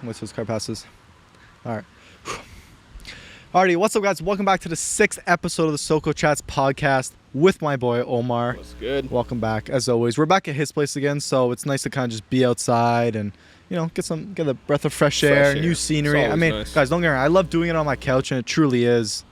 Wait till this car passes. All right. Alrighty, what's up, guys? Welcome back to the 6th episode of the Soko Chats podcast with my boy Omar. What's good? Welcome back, as always. We're back at his place again, so it's nice to kind of just be outside and, you know, get a breath of fresh air, new scenery. I mean, nice. Guys, don't get me wrong. I love doing it on my couch, and it truly is,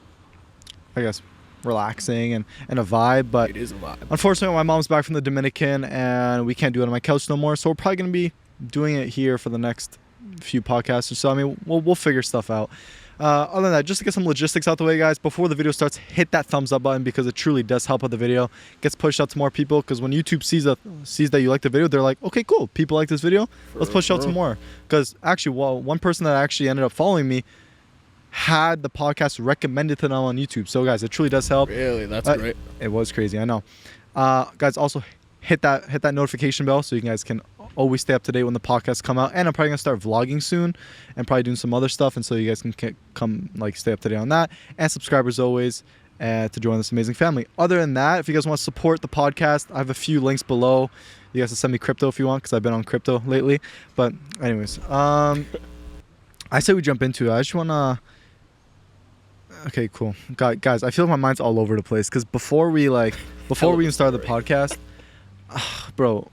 I guess, relaxing and a vibe. But it is a vibe. Unfortunately, my mom's back from the Dominican, and we can't do it on my couch no more. So we're probably gonna be doing it here for the next few podcasts or so. I mean, we'll figure stuff out. Other than that, just to get some logistics out the way, guys, before the video starts, hit that thumbs up button because it truly does help out the video. It gets pushed out to more people because when YouTube sees that you like the video, they're like, okay, cool, people like this video, let's push out to more. Because actually, one person that actually ended up following me had the podcast recommended to them on YouTube. So guys, it truly does help. Really, that's great. It was crazy, I know. Guys, also hit that notification bell so you guys can always stay up to date when the podcasts come out. And I'm probably gonna start vlogging soon and probably doing some other stuff, and so you guys can come stay up to date on that. And subscribe as always to join this amazing family. Other than that, if you guys want to support the podcast, I have a few links below. You guys can send me crypto if you want, because I've been on crypto lately. But anyways, I say we jump into it. I just wanna. Okay, cool. Guys, I feel like my mind's all over the place because before we even started the podcast, bro,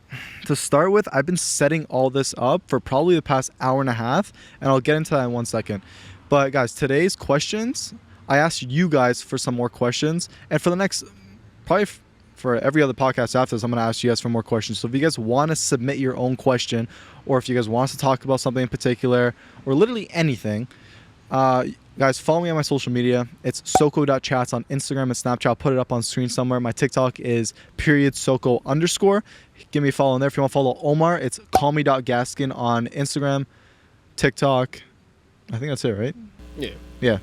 to start with, I've been setting all this up for probably the past hour and a half, and I'll get into that in 1 second. But guys, today's questions, I asked you guys for some more questions, and for the next, probably for every other podcast after this, I'm going to ask you guys for more questions. So if you guys want to submit your own question, or if you guys want us to talk about something in particular, or literally anything, guys, follow me on my social media. It's soko.chats on Instagram and Snapchat. I'll put it up on screen somewhere. My TikTok is _Soko_. Give me a follow in there. If you want to follow Omar, it's callme.gaskin on Instagram, TikTok. I think that's it, right? Yeah.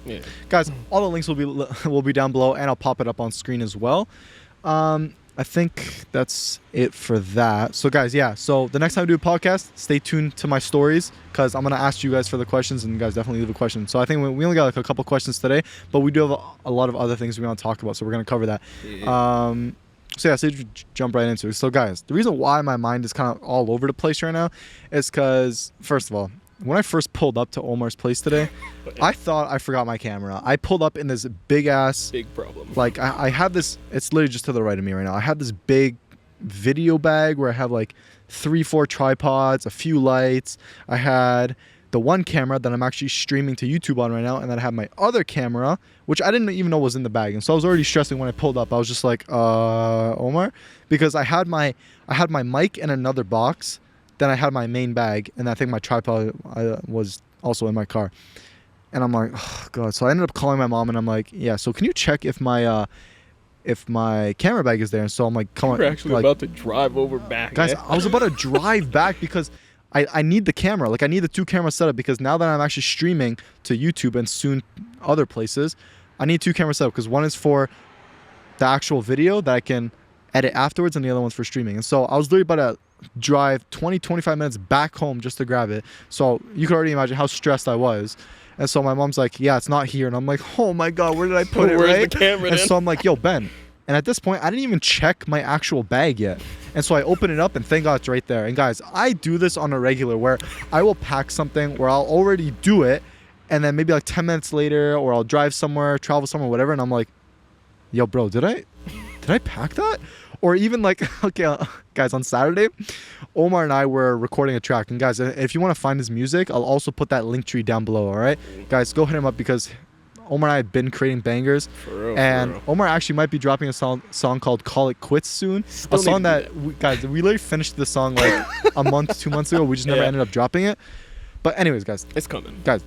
Guys, all the links will be down below, and I'll pop it up on screen as well. I think that's it for that. So guys, yeah, so the next time I do a podcast, stay tuned to my stories because I'm going to ask you guys for the questions, and you guys definitely leave a question. So I think we only got a couple questions today, but we do have a lot of other things we want to talk about, so we're going to cover that. So jump right into it. So guys, the reason why my mind is kind of all over the place right now is because, first of all, when I first pulled up to Omar's place today, I thought I forgot my camera. I pulled up in this big problem. Like I have this, it's literally just to the right of me right now. I have this big video bag where I have like 3-4 tripods, a few lights. I had the one camera that I'm actually streaming to YouTube on right now, and then I have my other camera, which I didn't even know was in the bag. And so I was already stressing when I pulled up. I was just like, Omar, because I had my mic in another box. Then I had my main bag, and I think my tripod was also in my car. And I'm like, oh god. So I ended up calling my mom, and I'm like, yeah, so can you check if my camera bag is there? And so I'm like, come on. We're actually about to drive over back. Guys, I was about to drive back because I need the camera. Like, I need the 2 camera setup because now that I'm actually streaming to YouTube and soon other places, I need 2 camera setup because one is for the actual video that I can edit afterwards, and the other one's for streaming. And so I was literally about to drive 20-25 minutes back home just to grab it. So you could already imagine how stressed I was. And so my mom's like, yeah, it's not here. And I'm like, oh my god, where did I put it? Where's the camera? And so I'm like, yo, Ben. And at this point, I didn't even check my actual bag yet. And so I open it up, and thank god it's right there. And guys, I do this on a regular where I will pack something where I'll already do it, and then maybe like 10 minutes later, or I'll drive somewhere, travel somewhere, whatever, and I'm like, yo, bro, did I pack that? Or even like, okay, guys, on Saturday, Omar and I were recording a track. And guys, if you want to find his music, I'll also put that link tree down below, all right? Guys, go hit him up because Omar and I have been creating bangers. For real. Omar actually might be dropping a song called Call It Quits soon. A song that, guys, we literally finished the song like a month, 2 months ago. We just never ended up dropping it. But anyways, guys. It's coming. Guys,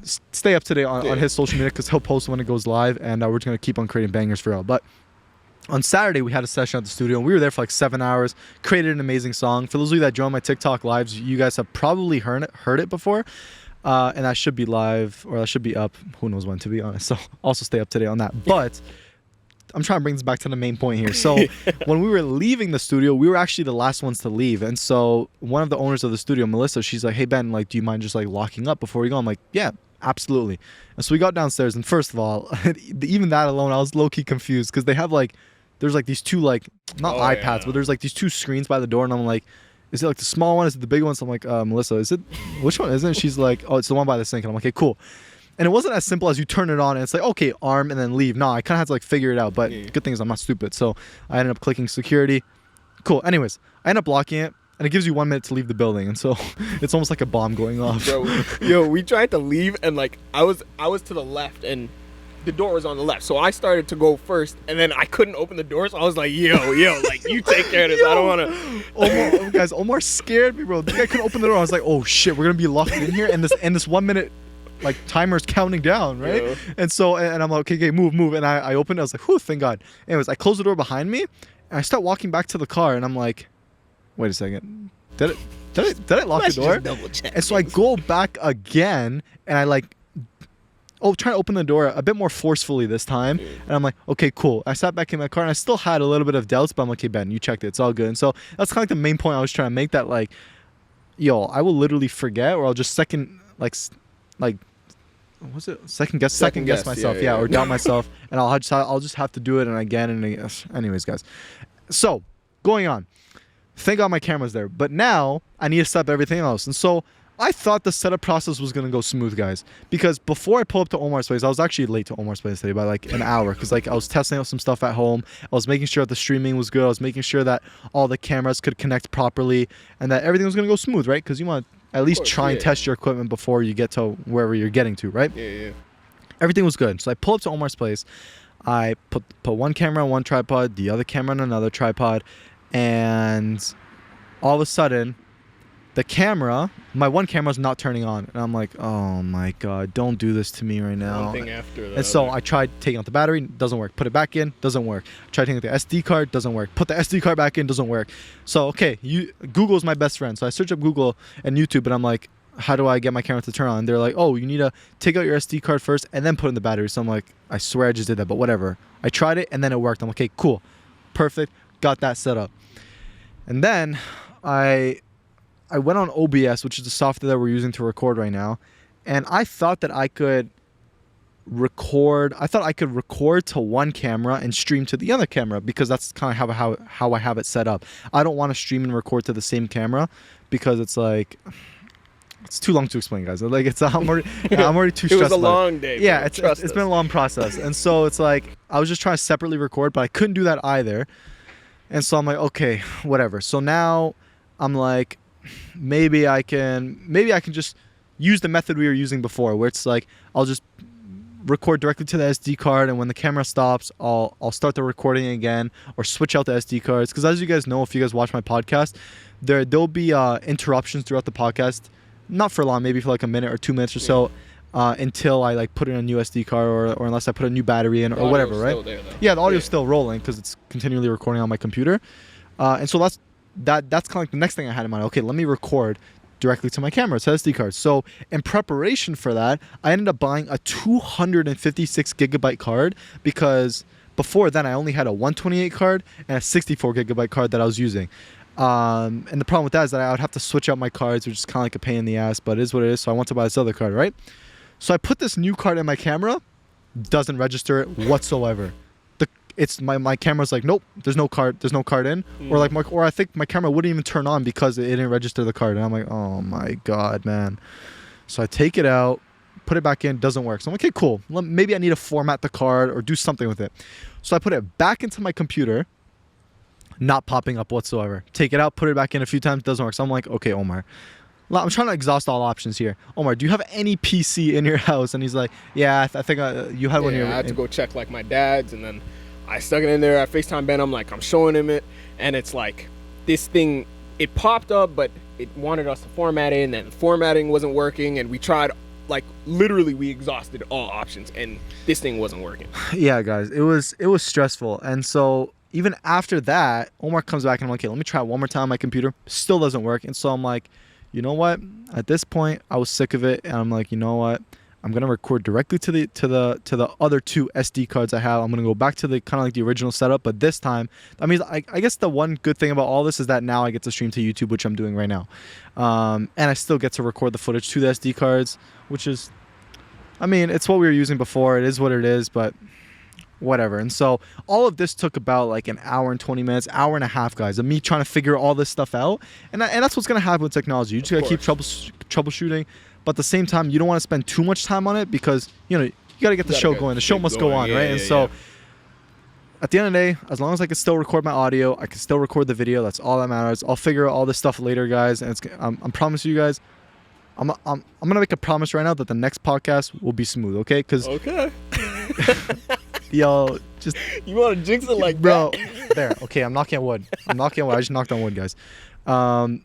stay up to date on his social media because he'll post when it goes live. And we're just going to keep on creating bangers for real. But on Saturday, we had a session at the studio, and we were there for like 7 hours, created an amazing song. For those of you that join my TikTok lives, you guys have probably heard it before. And that should be live, or that should be up. Who knows when, to be honest. So also stay up to date on that. But I'm trying to bring this back to the main point here. So when we were leaving the studio, we were actually the last ones to leave. And so one of the owners of the studio, Melissa, she's like, hey, Ben, like, do you mind just like locking up before we go? I'm like, yeah, absolutely. And so we got downstairs, and first of all, even that alone, I was low-key confused because they have like, there's like these 2 like, not iPads, but there's like these 2 screens by the door, and I'm like, is it like the small one? Is it the big one? So I'm like, Melissa, is it, which one is it? She's like, oh, it's the one by the sink. And I'm like, okay, cool. And it wasn't as simple as you turn it on and it's like, okay, arm and then leave. No, I kind of had to like figure it out. But good thing is I'm not stupid. So I ended up clicking security. Cool. Anyways, I ended up blocking it. And it gives you 1 minute to leave the building, and so it's almost like a bomb going off. Bro, yo, we tried to leave, and like I was to the left, and the door was on the left, so I started to go first, and then I couldn't open the door, so I was like, yo, like you take care of this. I don't want to. Omar scared me, bro. The guy couldn't open the door. I was like, oh shit, we're gonna be locked in here, and this 1 minute like timer's counting down, right? Yeah. And so and I'm like, okay, move, and I opened it. I was like, whew, thank God. Anyways, I closed the door behind me, and I start walking back to the car, and I'm like, wait a second. Did I lock the door? And so I go back again, and I like, try to open the door a bit more forcefully this time. And I'm like, okay, cool. I sat back in my car, and I still had a little bit of doubts, but I'm like, okay, Ben, you checked it. It's all good. And so that's kind of like the main point I was trying to make, that like, yo, I will literally forget, or I'll just second guess myself, or doubt myself, and I'll just have to do it and again. Anyways, guys. So going on. Thank God my camera's there, but now I need to set up everything else. And so I thought the setup process was gonna go smooth, guys, because before I pull up to Omar's place, I was actually late to Omar's place today by like an hour, because like I was testing out some stuff at home. I was making sure that the streaming was good. I was making sure that all the cameras could connect properly and that everything was gonna go smooth, right? Because you want to at least try and test your equipment before you get to wherever you're getting to, right? Yeah. Everything was good. So I pull up to Omar's place. I put one camera on one tripod, the other camera on another tripod, and all of a sudden, my one camera's not turning on. And I'm like, oh my God, don't do this to me right now. One thing after the and so I tried taking out the battery, doesn't work. Put it back in, doesn't work. Tried taking out the SD card, doesn't work. Put the SD card back in, doesn't work. So, okay, Google's my best friend. So I search up Google and YouTube, and I'm like, how do I get my camera to turn on? And they're like, oh, you need to take out your SD card first and then put in the battery. So I'm like, I swear I just did that, but whatever. I tried it and then it worked. I'm like, okay, cool. Perfect. Got that set up. And then I went on OBS, which is the software that we're using to record right now, and I thought that I could record to one camera and stream to the other camera, because that's kind of how I have it set up. I don't want to stream and record to the same camera, because it's like, it's too long to explain, guys. Like I'm already too stressed. It was a long day. Yeah, it's been a long process, and so it's like I was just trying to separately record, but I couldn't do that either. And so I'm like, okay, whatever. So now I'm like, maybe I can just use the method we were using before, where it's like I'll just record directly to the SD card, and when the camera stops, I'll start the recording again, or switch out the SD cards. Because as you guys know, if you guys watch my podcast, there'll be interruptions throughout the podcast, not for long, maybe for like a minute or 2 minutes or so. Until I like put in a new SD card, or unless I put a new battery in, or whatever, right? Yeah, the audio's still rolling because it's continually recording on my computer, and so that's kind of like the next thing I had in mind. Okay, let me record directly to my camera. It's SD card. So in preparation for that, I ended up buying a 256 gigabyte card, because before then I only had a 128 card and a 64 gigabyte card that I was using. And the problem with that is that I would have to switch out my cards, which is kind of like a pain in the ass, but it is what it is. So I want to buy this other card, right? So I put this new card in my camera, doesn't register it whatsoever. It's my camera's like, nope, there's no card in, or I think my camera wouldn't even turn on because it didn't register the card, and I'm like, oh my God, man. So I take it out, put it back in, doesn't work. So I'm like, okay, cool. Maybe I need to format the card or do something with it. So I put it back into my computer, not popping up whatsoever. Take it out, put it back in a few times, doesn't work. So I'm like, okay, Omar, I'm trying to exhaust all options here. Omar, do you have any PC in your house? And he's like, yeah, I think you had one here. I had to go check like my dad's, and then I stuck it in there. I FaceTime Ben. I'm showing him it, and it's like this thing. It popped up, but it wanted us to format it, and then the formatting wasn't working. And we tried, like literally, we exhausted all options, and this thing wasn't working. Yeah, guys, it was stressful, and so even after that, Omar comes back, and I'm like, okay, let me try it one more time on my computer. Still doesn't work, and so I'm like, you know what? At this point, I was sick of it, and I'm like, you know what? I'm gonna record directly to the other two SD cards I have. I'm gonna go back to the kind of like the original setup, but this time, I mean, I guess the one good thing about all this is that now I get to stream to YouTube, which I'm doing right now, and I still get to record the footage to the SD cards, which is, I mean, it's what we were using before. It is what it is, but whatever. And so all of this took about like an hour and 20 minutes, hour and a half, guys, of me trying to figure all this stuff out. And that's what's going to happen with technology. You just got to keep troubleshooting. But at the same time, you don't want to spend too much time on it because, you got to get the show going. The show must go on, right? And so at the end of the day, as long as I can still record my audio, I can still record the video. That's all that matters. I'll figure out all this stuff later, guys. And I'm promising you guys, I'm gonna make a promise right now that the next podcast will be smooth, okay? Okay. Yo, just you want to jinx it like bro, that? there. Okay, I'm knocking on wood. I just knocked on wood, guys. I'm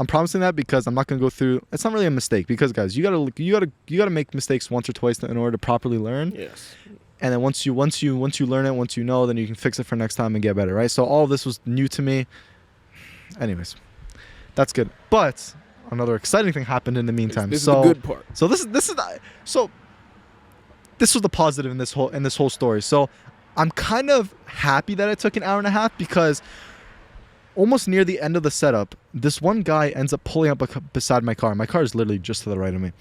promising that because I'm not gonna go through. It's not really a mistake because, guys, you gotta make mistakes once or twice in order to properly learn. Yes. And then once you learn it, once you know, then you can fix it for next time and get better, right? So all of this was new to me. Anyways, that's good. But another exciting thing happened in the meantime. This is the good part. So this was the positive in this whole story. So I'm kind of happy that it took an hour and a half because almost near the end of the setup, this one guy ends up pulling up beside my car. My car is literally just to the right of me.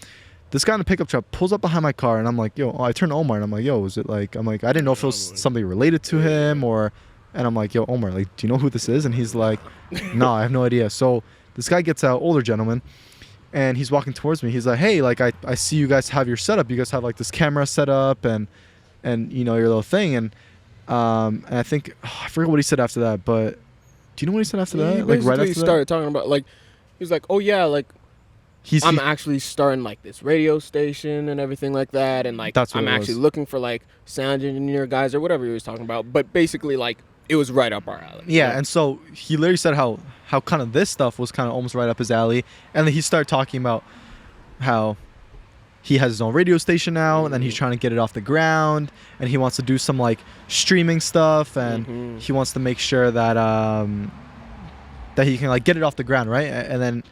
This guy in the pickup truck pulls up behind my car, and I'm like, yo, I turn to Omar, and I'm like, yo, is it like, I didn't know if it was something related to him and I'm like, yo, Omar, like, do you know who this is? And he's like, no, I have no idea. So this guy gets out, older gentleman, and he's walking towards me. He's like, hey, like, I see you guys have your setup. You guys have like this camera set up and your little thing. And I think, I forget what he said after that, but do you know what he said after that? Like right after he started talking about, like, he was like, oh yeah, like, I'm actually starting like this radio station and everything like that, and like I'm actually looking for like sound engineer guys or whatever he was talking about. But basically, like, it was right up our alley. Yeah, and so he literally said how kind of this stuff was kind of almost right up his alley, and then he started talking about how he has his own radio station now, and then he's trying to get it off the ground, and he wants to do some like streaming stuff, and he wants to make sure that that he can like get it off the ground, right? And then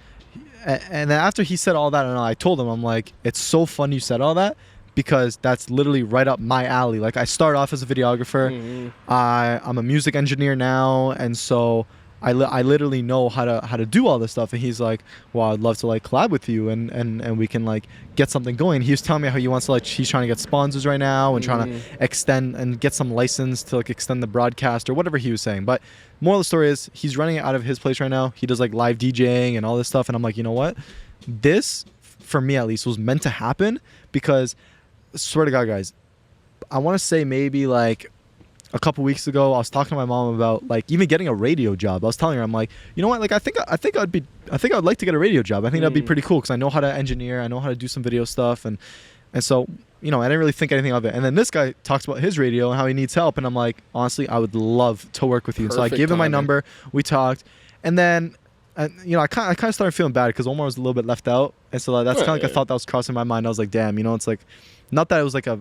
after he said all that, and I told him, I'm like, it's so fun you said all that because that's literally right up my alley. Like, I started off as a videographer. I'm a music engineer now, and so I literally know how to do all this stuff. And he's like, well, I'd love to like collab with you and we can like get something going. He was telling me how he wants to like, he's trying to get sponsors right now and trying to extend and get some license to like extend the broadcast or whatever he was saying. But moral of the story is he's running it out of his place right now. He does like live DJing and all this stuff. And I'm like, you know what? This, for me at least, was meant to happen because, swear to God, guys, I want to say maybe like a couple weeks ago, I was talking to my mom about like even getting a radio job. I was telling her, I'm like, you know what? Like, I think I'd like to get a radio job. I think that'd be pretty cool because I know how to engineer. I know how to do some video stuff, and so, you know, I didn't really think anything of it. And then this guy talks about his radio and how he needs help, and I'm like, honestly, I would love to work with you. So I gave him my number. We talked, and then, you know, I kind of started feeling bad because Omar was a little bit left out, and so that's kind of like a thought that was crossing my mind. I was like, damn, you know, it's like, not that it was like a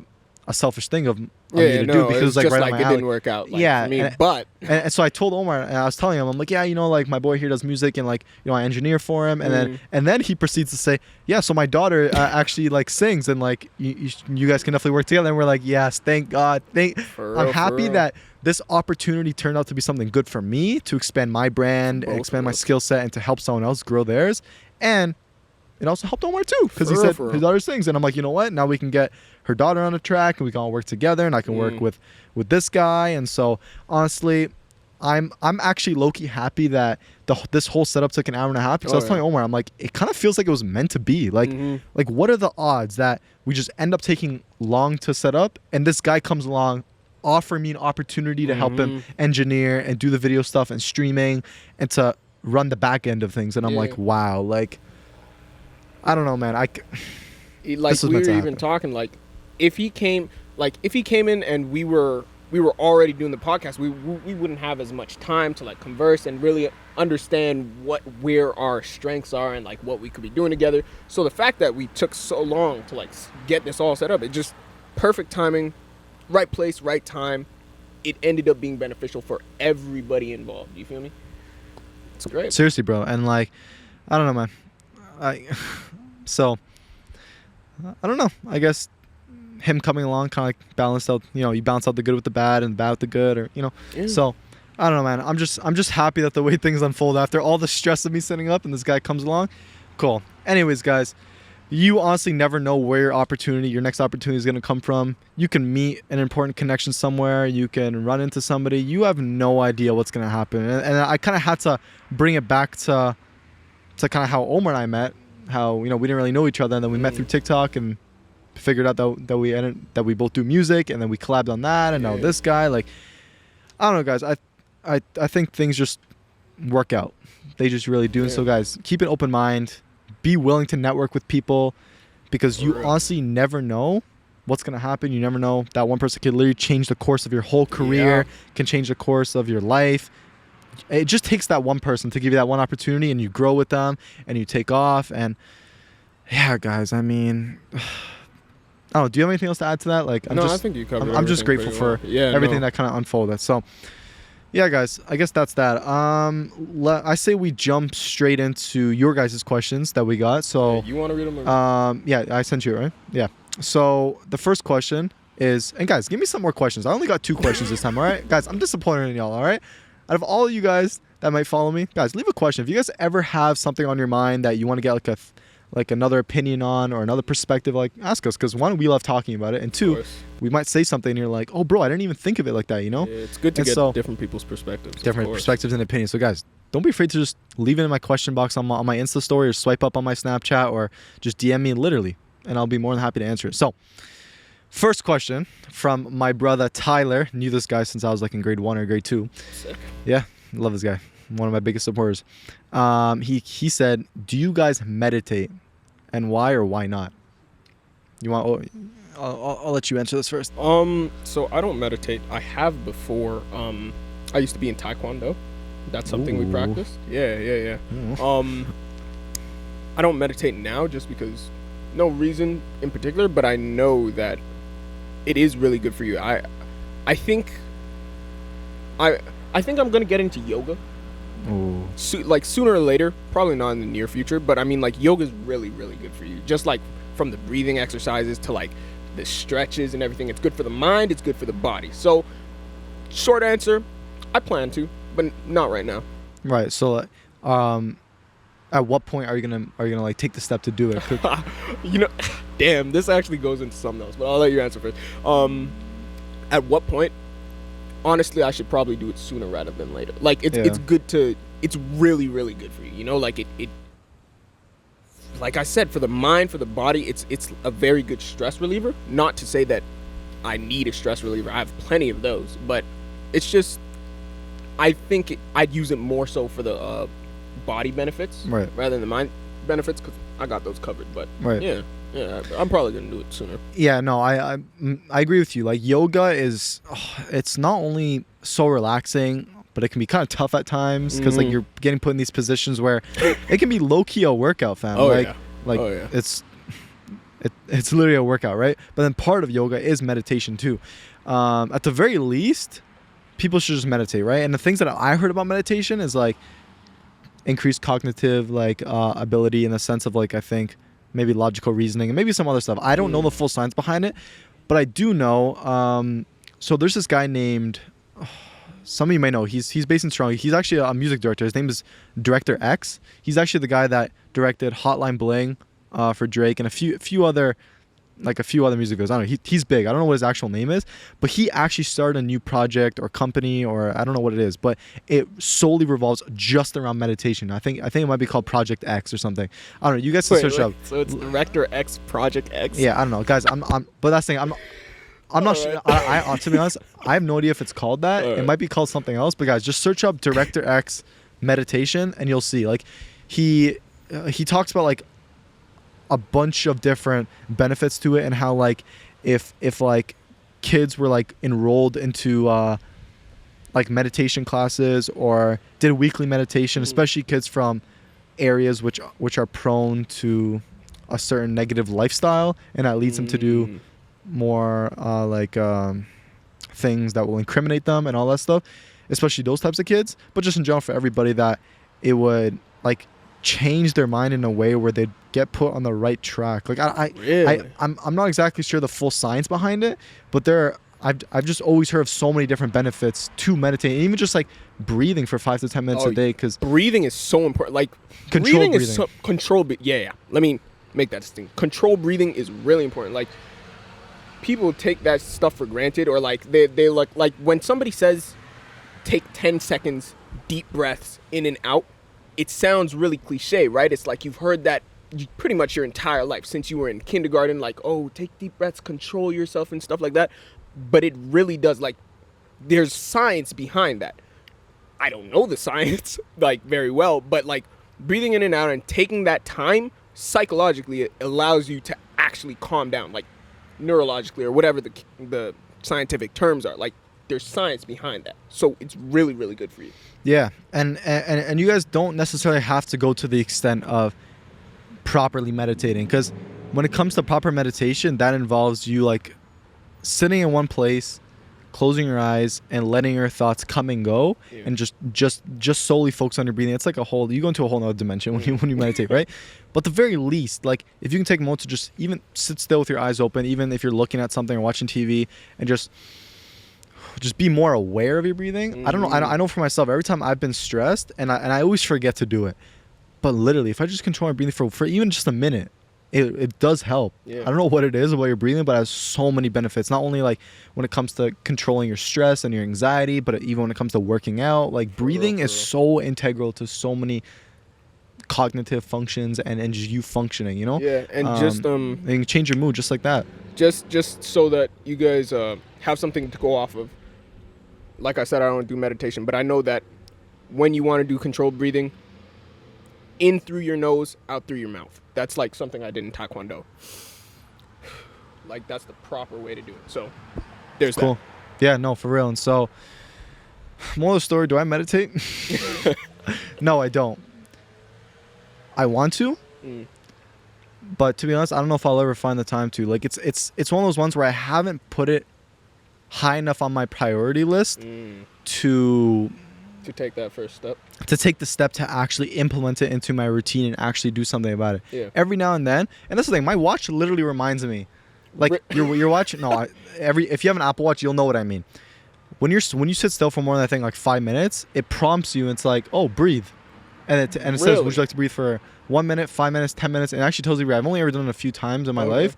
selfish thing of me to do because it was like right up my alley. It didn't work out. Like, for me, but and so I told Omar, and I was telling him, I'm like, yeah, you know, like my boy here does music, and like, you know, I engineer for him, and then he proceeds to say, yeah, so my daughter actually like sings, and like you guys can definitely work together. And we're like, yes, thank God, I'm happy that this opportunity turned out to be something good for me to expand my brand, and expand my skill set, and to help someone else grow theirs, and it also helped Omar too because he said his daughter sings, and I'm like, you know what? Now we can get her daughter on the track, and we can all work together, and I can work with this guy. And so honestly, I'm actually low-key happy that this whole setup took an hour and a half because I was telling Omar, I'm like, it kind of feels like it was meant to be. Like like what are the odds that we just end up taking long to set up, and this guy comes along, offering me an opportunity to help him engineer and do the video stuff and streaming and to run the back end of things, and I'm like, wow, like, I don't know, man. Like we were even talking, like, if he came in and we were already doing the podcast, we wouldn't have as much time to like converse and really understand where our strengths are and like what we could be doing together. So the fact that we took so long to like get this all set up, it just perfect timing, right place, right time. It ended up being beneficial for everybody involved. You feel me? It's great. Seriously, bro. And like, I don't know, man. So I don't know. I guess him coming along kind of like balanced out. You know, you balance out the good with the bad and the bad with the good, or you know. Yeah. So I don't know, man. I'm just happy that the way things unfold after all the stress of me setting up and this guy comes along. Cool. Anyways, guys, you honestly never know where your next opportunity is going to come from. You can meet an important connection somewhere. You can run into somebody. You have no idea what's going to happen. And I kind of had to bring it back to kind of how Omar and I met. How, we didn't really know each other, and then we met through TikTok and figured out that we both do music, and then we collabed on that, and now this guy. Like, I don't know, guys. I think things just work out. They just really do. And so, guys, keep an open mind. Be willing to network with people, because you honestly never know what's going to happen. You never know. That one person could literally change the course of your whole career, can change the course of your life. It just takes that one person to give you that one opportunity, and you grow with them and you take off. And yeah, guys, I mean, oh, do you have anything else to add to that? Like, I think you covered I'm just grateful for everything that kind of unfolded. So yeah, guys, I guess that's that. I say we jump straight into your guys' questions that we got. So you want to read them? Yeah, I sent you, right? Yeah. So the first question is, and guys, give me some more questions. I only got 2 questions this time, all right? Guys, I'm disappointed in y'all, all right? Out of all of you guys that might follow me, guys, leave a question. If you guys ever have something on your mind that you want to get like another opinion on, or another perspective, like, ask us, because 1, we love talking about it, and 2, we might say something and you're like, oh bro, I didn't even think of it like that, Yeah, it's good to get different people's perspectives. Different perspectives and opinions. So guys, don't be afraid to just leave it in my question box on my Insta story, or swipe up on my Snapchat, or just DM me literally, and I'll be more than happy to answer it. So first question from my brother Tyler. Knew this guy since I was like in grade 1 or grade 2. Sick. Yeah, love this guy. One of my biggest supporters. He said, do you guys meditate, and why or why not? You want? I'll let you answer this first. So I don't meditate. I have before. I used to be in Taekwondo. That's something we practiced. Yeah. I don't meditate now just because, no reason in particular, but I know that it is really good for you. I think I'm gonna get into yoga. Like sooner or later, probably not in the near future, but I mean, like, yoga is really, really good for you. Just like from the breathing exercises to like the stretches and everything. It's good for the mind. It's good for the body. So, short answer, I plan to, but not right now. Right. So, at what point are you gonna like take the step to do it? Damn, this actually goes into something else, but I'll let you answer first. At what point? Honestly, I should probably do it sooner rather than later. Like, it's good to, it's really, really good for you. Like it like I said, for the mind, for the body, it's a very good stress reliever. Not to say that I need a stress reliever. I have plenty of those, but it's just, I think I'd use it more so for the body benefits rather than the mind benefits, because I got those covered. But yeah, I'm probably gonna do it sooner. Yeah, no, I agree with you. Like, yoga is, it's not only so relaxing, but it can be kind of tough at times, because like you're getting put in these positions where it can be low key a workout, fam. It's literally a workout, right? But then part of yoga is meditation too. At the very least, people should just meditate, right? And the things that I heard about meditation is like increased cognitive ability, in the sense of like, I think maybe logical reasoning and maybe some other stuff. I don't know the full science behind it, but I do know. So there's this guy named, some of you may know, he's based in Toronto. He's actually a music director. His name is Director.X. He's actually the guy that directed Hotline Bling for Drake and a few other music videos. I don't know. He's big. I don't know what his actual name is, but he actually started a new project or company, or I don't know what it is, but it solely revolves just around meditation. I think it might be called Project X or something. I don't know. You guys can search up. So it's Director.X, Project X. Yeah, I don't know, guys. But that's the thing. I'm not sure. I to be honest, I have no idea if it's called that. It might be called something else. But guys, just search up Director.X meditation, and you'll see. Like, he talks about like a bunch of different benefits to it, and how like if like kids were like enrolled into like meditation classes, or did weekly meditation, especially kids from areas which are prone to a certain negative lifestyle, and that leads them to do more things that will incriminate them and all that stuff, especially those types of kids, but just in general for everybody, that it would like change their mind in a way where they'd get put on the right track. Like I'm not exactly sure the full science behind it, but I've just always heard of so many different benefits to meditating, even just like breathing for 5 to 10 minutes a day, because breathing is so important. Like, control breathing. Yeah. Let me make that distinction. Control breathing is really important. Like, people take that stuff for granted, or like they like when somebody says take 10 seconds deep breaths in and out, it sounds really cliche, right? It's like you've heard that pretty much your entire life since you were in kindergarten, like, oh, take deep breaths, control yourself and stuff like that. But it really does, like, there's science behind that. I don't know the science like very well, but like breathing in and out and taking that time psychologically, it allows you to actually calm down, like neurologically or whatever the scientific terms are. Like, there's science behind that, so it's really, really good for you. Yeah, and you guys don't necessarily have to go to the extent of properly meditating, because when it comes to proper meditation, that involves you like sitting in one place, closing your eyes, and letting your thoughts come and go, and just solely focus on your breathing. It's like you go into a whole nother dimension when you meditate, right? But the very least, like, if you can take a moment to just even sit still with your eyes open, even if you're looking at something or watching TV, and just be more aware of your breathing. I don't know. I know for myself, every time I've been stressed, and I always forget to do it, but literally, if I just control my breathing for even just a minute, it does help. Yeah. I don't know what it is about your breathing, but it has so many benefits. Not only like when it comes to controlling your stress and your anxiety, but even when it comes to working out. Like, breathing is so integral to so many cognitive functions and just you functioning, you know? Yeah, and and you can change your mood just like that. Just so that you guys have something to go off of. Like I said, I don't do meditation, but I know that when you want to do controlled breathing, in through your nose, out through your mouth. That's like something I did in Taekwondo. Like, that's the proper way to do it. So there's cool. That. Yeah, no, for real. And so, moral of the story, do I meditate? No, I don't. I want to. But to be honest, I don't know if I'll ever find the time to. Like, it's one of those ones where I haven't put it high enough on my priority list to take that first step. To take the step to actually implement it into my routine and actually do something about it. Yeah. Every now and then, and that's the thing, my watch literally reminds me. Like, you're watching. No, if you have an Apple Watch, you'll know what I mean. When you sit still for more than, I think, like 5 minutes, it prompts you. It's like, oh, breathe, and it says, would you like to breathe for 1 minute, 5 minutes, 10 minutes? And it actually tells you. I've only ever done it a few times in my life,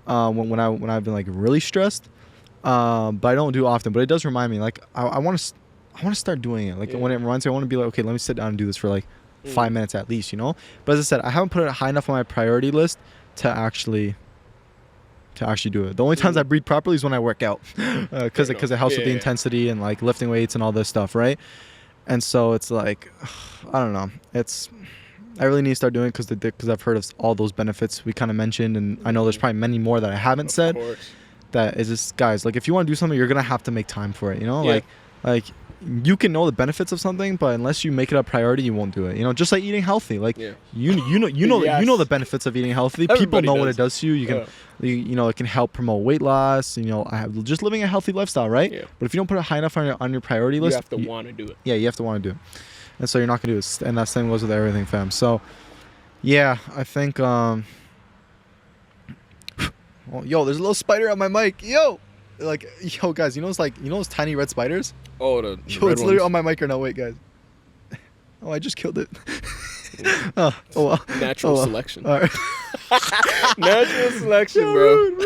when I've been like really stressed, but I don't do it often. But it does remind me. Like, I want to start doing it. Like, when it reminds me, I want to be like, okay, let me sit down and do this for like 5 minutes at least, you know? But as I said, I haven't put it high enough on my priority list to actually do it. The only times I breathe properly is when I work out, because it helps with the intensity and like lifting weights and all this stuff, right? And so it's like, I don't know. I really need to start doing it because I've heard of all those benefits we kind of mentioned, and I know there's probably many more that I haven't said. That is just, guys, like, if you want to do something, you're gonna have to make time for it, you know? Yeah. Like you can know the benefits of something, but unless you make it a priority, you won't do it. You know, just like eating healthy. Like, you know yes. You know the benefits of eating healthy. Everybody People know what it does to you. You can, you know, it can help promote weight loss. You know, just living a healthy lifestyle, right? Yeah. But if you don't put it high enough on your priority list, you have to want to do it. Yeah, you have to want to do it, and so you're not gonna do it. And that same goes with everything, fam. So, yeah, I think. Well, yo, there's a little spider on my mic. Yo, guys, you know those tiny red spiders? Oh, the it's literally on my mic right now. Wait, guys. Oh, I just killed it. Oh well. Natural selection. All right. Natural selection, bro.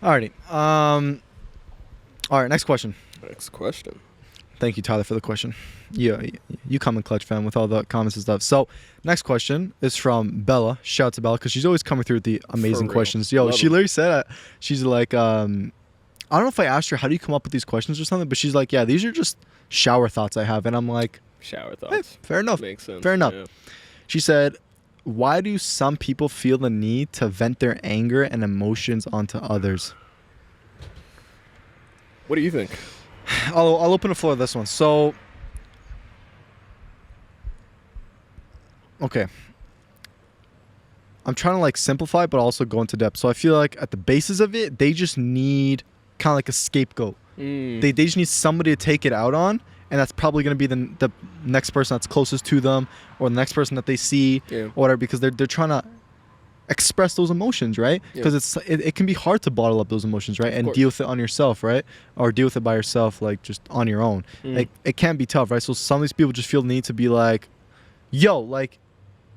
Alrighty. All right. Next question. Thank you, Tyler, for the question. Yeah, you come in clutch, fam, with all the comments and stuff. So, next question is from Bella. Shout out to Bella, because she's always coming through with the amazing questions. Yo, she literally said, she's like, I don't know if I asked her, how do you come up with these questions or something? But she's like, yeah, these are just shower thoughts I have. And I'm like, shower thoughts. Hey, fair enough. Makes sense. Fair enough. Yeah. She said, why do some people feel the need to vent their anger and emotions onto others? What do you think? I'll open the floor to this one. So, okay. I'm trying to like simplify, but also go into depth. So I feel like at the basis of it, they just need kind of like a scapegoat. They just need somebody to take it out on, and that's probably going to be the next person that's closest to them, or the next person that they see, or whatever, because they're trying to express those emotions, right? Because it can be hard to bottle up those emotions, right? And deal with it on yourself, right? Or deal with it by yourself, like just on your own. Like, it can be tough, right? So some of these people just feel the need to be like, yo, like,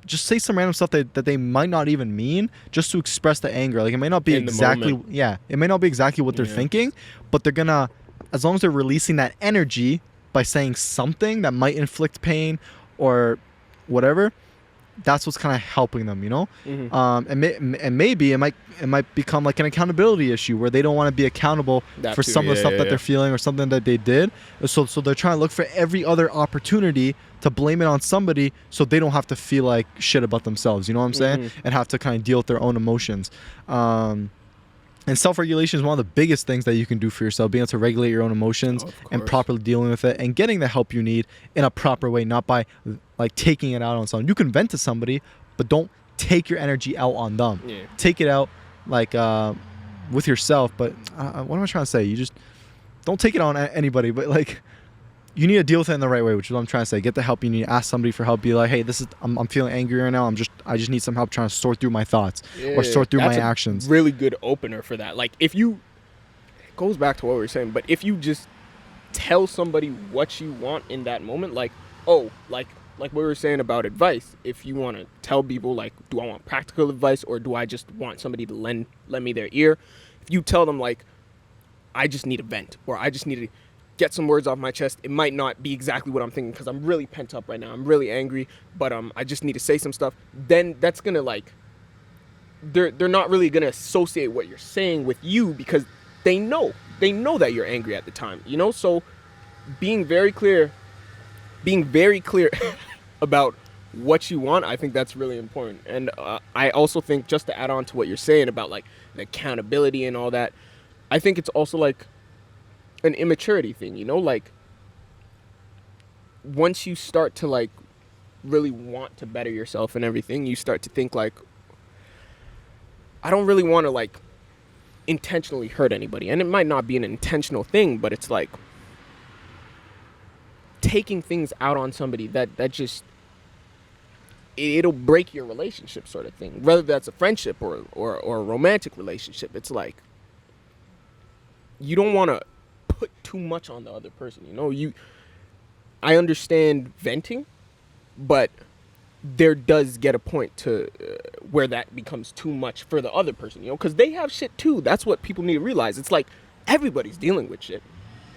just say some random stuff that they might not even mean, just to express the anger. Like, it may not be exactly what they're thinking, but they're gonna, as long as they're releasing that energy by saying something that might inflict pain or whatever, that's what's kind of helping them, you know. And maybe it might become like an accountability issue where they don't want to be accountable for some of the stuff that they're feeling or something that they did. So they're trying to look for every other opportunity to blame it on somebody, so they don't have to feel like shit about themselves. You know what I'm saying? And have to kind of deal with their own emotions. And self-regulation is one of the biggest things that you can do for yourself, being able to regulate your own emotions and properly dealing with it and getting the help you need in a proper way, not by like taking it out on someone. You can vent to somebody, but don't take your energy out on them. Take it out like with yourself. But what am I trying to say? You just don't take it on anybody, but like, you need to deal with it in the right way, which is what I'm trying to say. Get the help you need. Ask somebody for help. Be like, hey, I'm feeling angry right now. I just need some help trying to sort through my thoughts or sort through my actions. Really good opener for that. Like, if you, it goes back to what we were saying, but if you just tell somebody what you want in that moment, like, oh, like what we were saying about advice. If you want to tell people, like, do I want practical advice or do I just want somebody to lend me their ear? If you tell them, like, I just need a vent, or I just need to get some words off my chest. It might not be exactly what I'm thinking because I'm really pent up right now. I'm really angry, but I just need to say some stuff. Then that's gonna, like, they're not really gonna associate what you're saying with you because they know that you're angry at the time, you know. So being very clear about what you want, I think that's really important. And I also think, just to add on to what you're saying about like the accountability and all that, I think it's also like an immaturity thing, you know. Like, once you start to like really want to better yourself and everything, you start to think like, I don't really want to like intentionally hurt anybody. And it might not be an intentional thing, but it's like taking things out on somebody that just, it'll break your relationship, sort of thing. Whether that's a friendship or a romantic relationship, it's like, you don't want to put too much on the other person, you know. I understand venting, but there does get a point to where that becomes too much for the other person, you know, because they have shit too. That's what people need to realize. It's like, everybody's dealing with shit,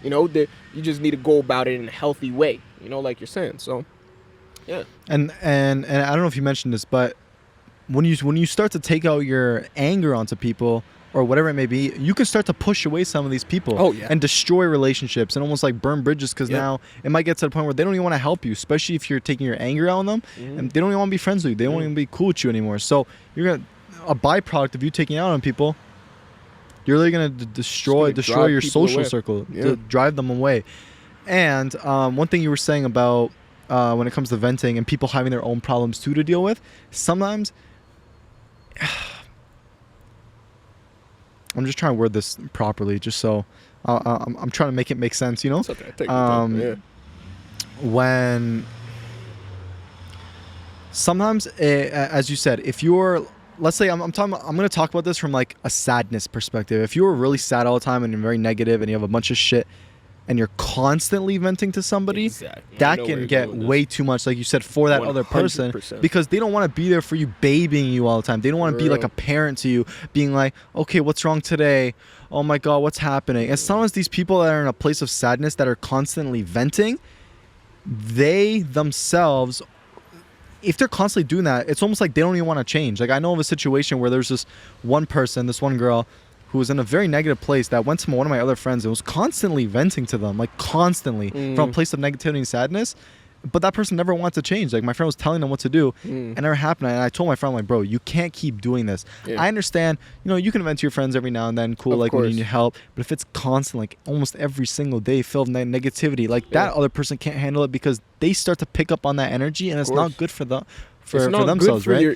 you know. You just need to go about it in a healthy way, you know, like you're saying. So yeah. And I don't know if you mentioned this, but when you start to take out your anger onto people or whatever it may be, you can start to push away some of these people and destroy relationships and almost like burn bridges, because now it might get to the point where they don't even want to help you, especially if you're taking your anger out on them, and they don't even want to be friends with you. They don't even be cool with you anymore. So a byproduct of you taking out on people, you're really going to destroy your social circle, to drive them away. And one thing you were saying about when it comes to venting and people having their own problems too to deal with, sometimes I'm just trying to word this properly, just so I'm trying to make it make sense, you know. It's okay. Take your time. When sometimes, as you said, if you're, let's say I'm going to talk about this from like a sadness perspective. If you're really sad all the time and you're very negative and you have a bunch of shit and you're constantly venting to somebody, that can get way too much, like you said, for that 100%. Other person, because they don't want to be there for you, babying you all the time. They don't want to be like a parent to you, being like, okay, what's wrong today? Oh my God, what's happening? And sometimes these people that are in a place of sadness that are constantly venting, they themselves, if they're constantly doing that, it's almost like they don't even want to change. Like, I know of a situation where there's this one girl who was in a very negative place that went to one of my other friends and was constantly venting to them, like constantly from a place of negativity and sadness. But that person never wanted to change. Like, my friend was telling them what to do and it never happened. And I told my friend, like, bro, you can't keep doing this. I understand, you know, you can vent to your friends every now and then, cool, of like course. When you need help. But if it's constant, like almost every single day filled with negativity, like that other person can't handle it, because they start to pick up on that energy, and it's not good for them. For themselves, for right?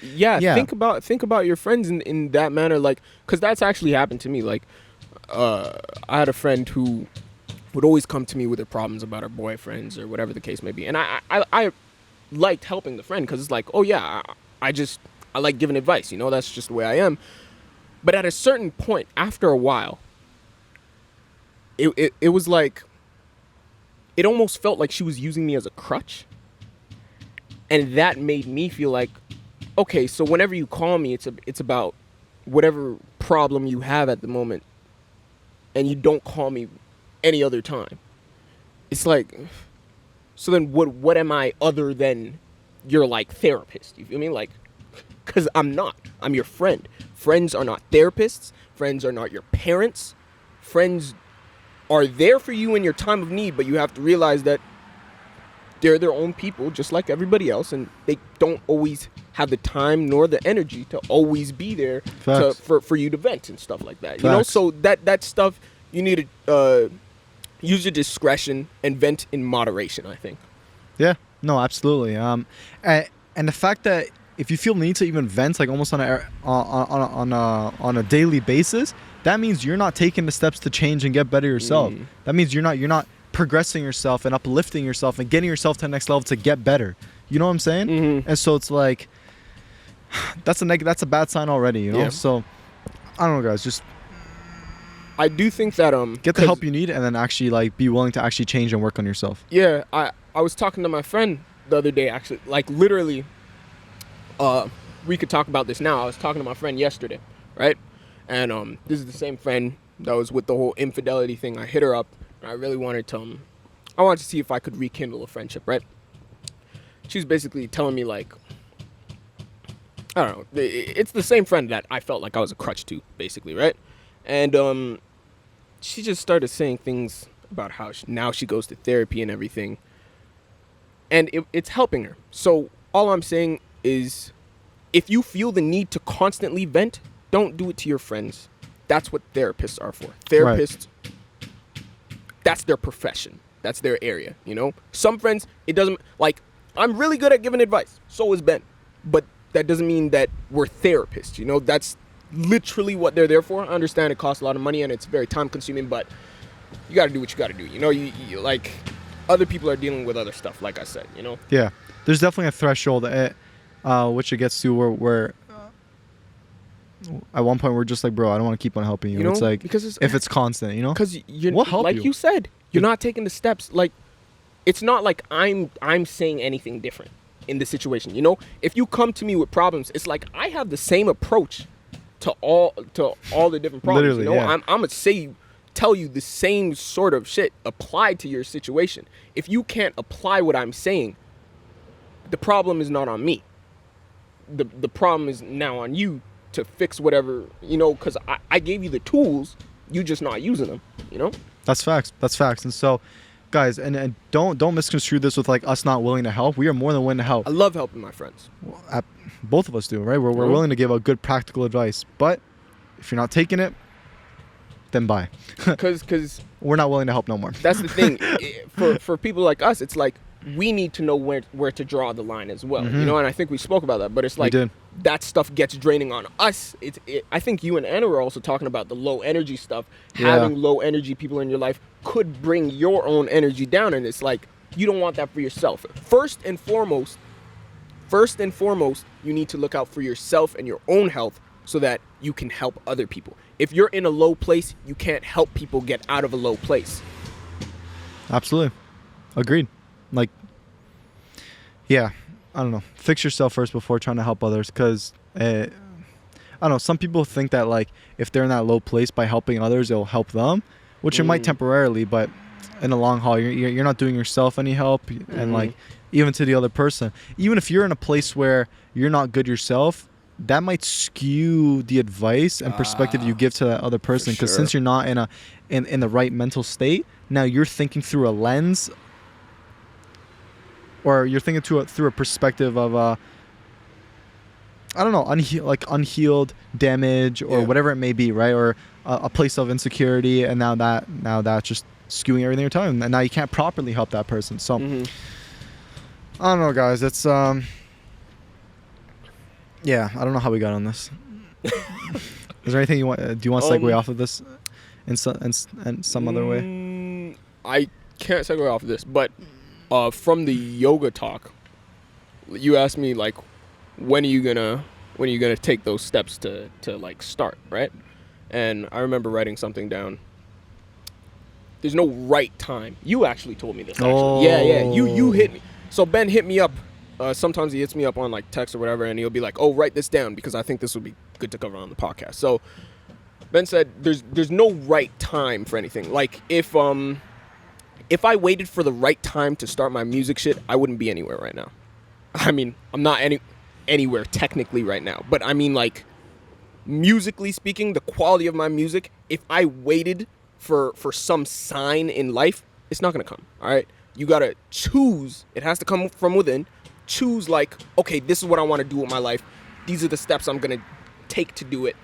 Think about your friends in that manner, like, because that's actually happened to me. Like, I had a friend who would always come to me with her problems about her boyfriends or whatever the case may be, and I liked helping the friend, because it's like, oh yeah, I like giving advice, you know, that's just the way I am. But at a certain point, after a while, it was like, it almost felt like she was using me as a crutch. And that made me feel like, okay, so whenever you call me, it's about whatever problem you have at the moment, and you don't call me any other time. It's like, so then what am I other than your, like, therapist? You feel me? Like, because I'm not. I'm your friend. Friends are not therapists. Friends are not your parents. Friends are there for you in your time of need, but you have to realize that they're their own people, just like everybody else, and they don't always have the time nor the energy to always be there for you to vent and stuff like that. Facts. You know, so that stuff, you need to use your discretion and vent in moderation, I think. Yeah, no, absolutely. And the fact that if you feel the need to even vent, like almost on a daily basis, that means you're not taking the steps to change and get better yourself. That means you're not progressing yourself and uplifting yourself and getting yourself to the next level to get better. You know what I'm saying? And so it's like, that's a bad sign already, you know? Yeah. So I don't know, guys, just I do think that get the help you need, and then actually like be willing to actually change and work on yourself. Yeah, I was talking to my friend the other day, actually, like literally, we could talk about this now. I was talking to my friend yesterday, right? And this is the same friend that was with the whole infidelity thing. I hit her up, and I really wanted to see if I could rekindle a friendship, right? She was basically telling me, like, I don't know, it's the same friend that I felt like I was a crutch to, basically, right? And she just started saying things about how now she goes to therapy and everything, and it's helping her. So all I'm saying is, if you feel the need to constantly vent, don't do it to your friends. That's what therapists are for. Therapists, right. That's their profession. That's their area, you know? Some friends, it doesn't, like, I'm really good at giving advice. So is Ben. But that doesn't mean that we're therapists, you know? That's literally what they're there for. I understand it costs a lot of money and it's very time consuming, but you got to do what you got to do. You know, you like, other people are dealing with other stuff, like I said, you know? Yeah. There's definitely a threshold which it gets to where at one point we're just like, bro, I don't want to keep on helping you. You know, it's like, because if it's constant, you know? Because we'll help like you said, you're not taking the steps. Like, it's not like I'm saying anything different in this situation, you know? If you come to me with problems, it's like I have the same approach to all the different problems. Literally, you know? Yeah. I'm gonna tell you the same sort of shit applied to your situation. If you can't apply what I'm saying, the problem is not on me. The problem is now on you to fix whatever, you know, because I gave you the tools, you just not using them, you know? That's facts. And so, guys, and don't misconstrue this with like us not willing to help. We are more than willing to help. I love helping my friends. Both of us do, right? We're willing to give a good practical advice. But if you're not taking it, then bye. Because we're not willing to help no more. That's the thing. For people like us, it's like we need to know where to draw the line as well. You know, and I think we spoke about that. But it's like that stuff gets draining on us. I think you and Anna were also talking about the low energy stuff. Yeah. Having low energy people in your life could bring your own energy down, and it's like you don't want that for yourself. First and foremost, you need to look out for yourself and your own health so that you can help other people. If you're in a low place, you can't help people get out of a low place. Absolutely. Agreed. Like, yeah, I don't know. Fix yourself first before trying to help others, because I don't know. Some people think that like if they're in that low place, by helping others, it'll help them, which it might temporarily, but in the long haul, you're not doing yourself any help, and like even to the other person. Even if you're in a place where you're not good yourself, that might skew the advice and perspective you give to that other person, because since you're not in the right mental state, now you're thinking through a lens, or you're thinking through a perspective of I don't know, unhealed damage or whatever it may be, right? Or a place of insecurity, and now that's just skewing everything you're telling them, and now you can't properly help that person. So I don't know, guys. It's yeah, I don't know how we got on this. Is there anything you want? Do you want to segue off of this in some other way? I can't segue off of this, but from the yoga talk, you asked me like, when are you gonna when you're gonna take those steps to like start, right? And I remember writing something down. There's no right time. You actually told me this. Actually. Oh. Yeah. You hit me. So Ben hit me up. Sometimes he hits me up on like text or whatever, and he'll be like, "Oh, write this down because I think this would be good to cover on the podcast." So Ben said, "There's no right time for anything. Like if I waited for the right time to start my music shit, I wouldn't be anywhere right now. I mean, I'm not anywhere technically right now, but I mean like musically speaking, the quality of my music. If I waited for some sign in life, it's not gonna come. All right, you gotta choose. It has to come from within. Choose like, okay, this is what I want to do with my life. These are the steps I'm gonna take to do it.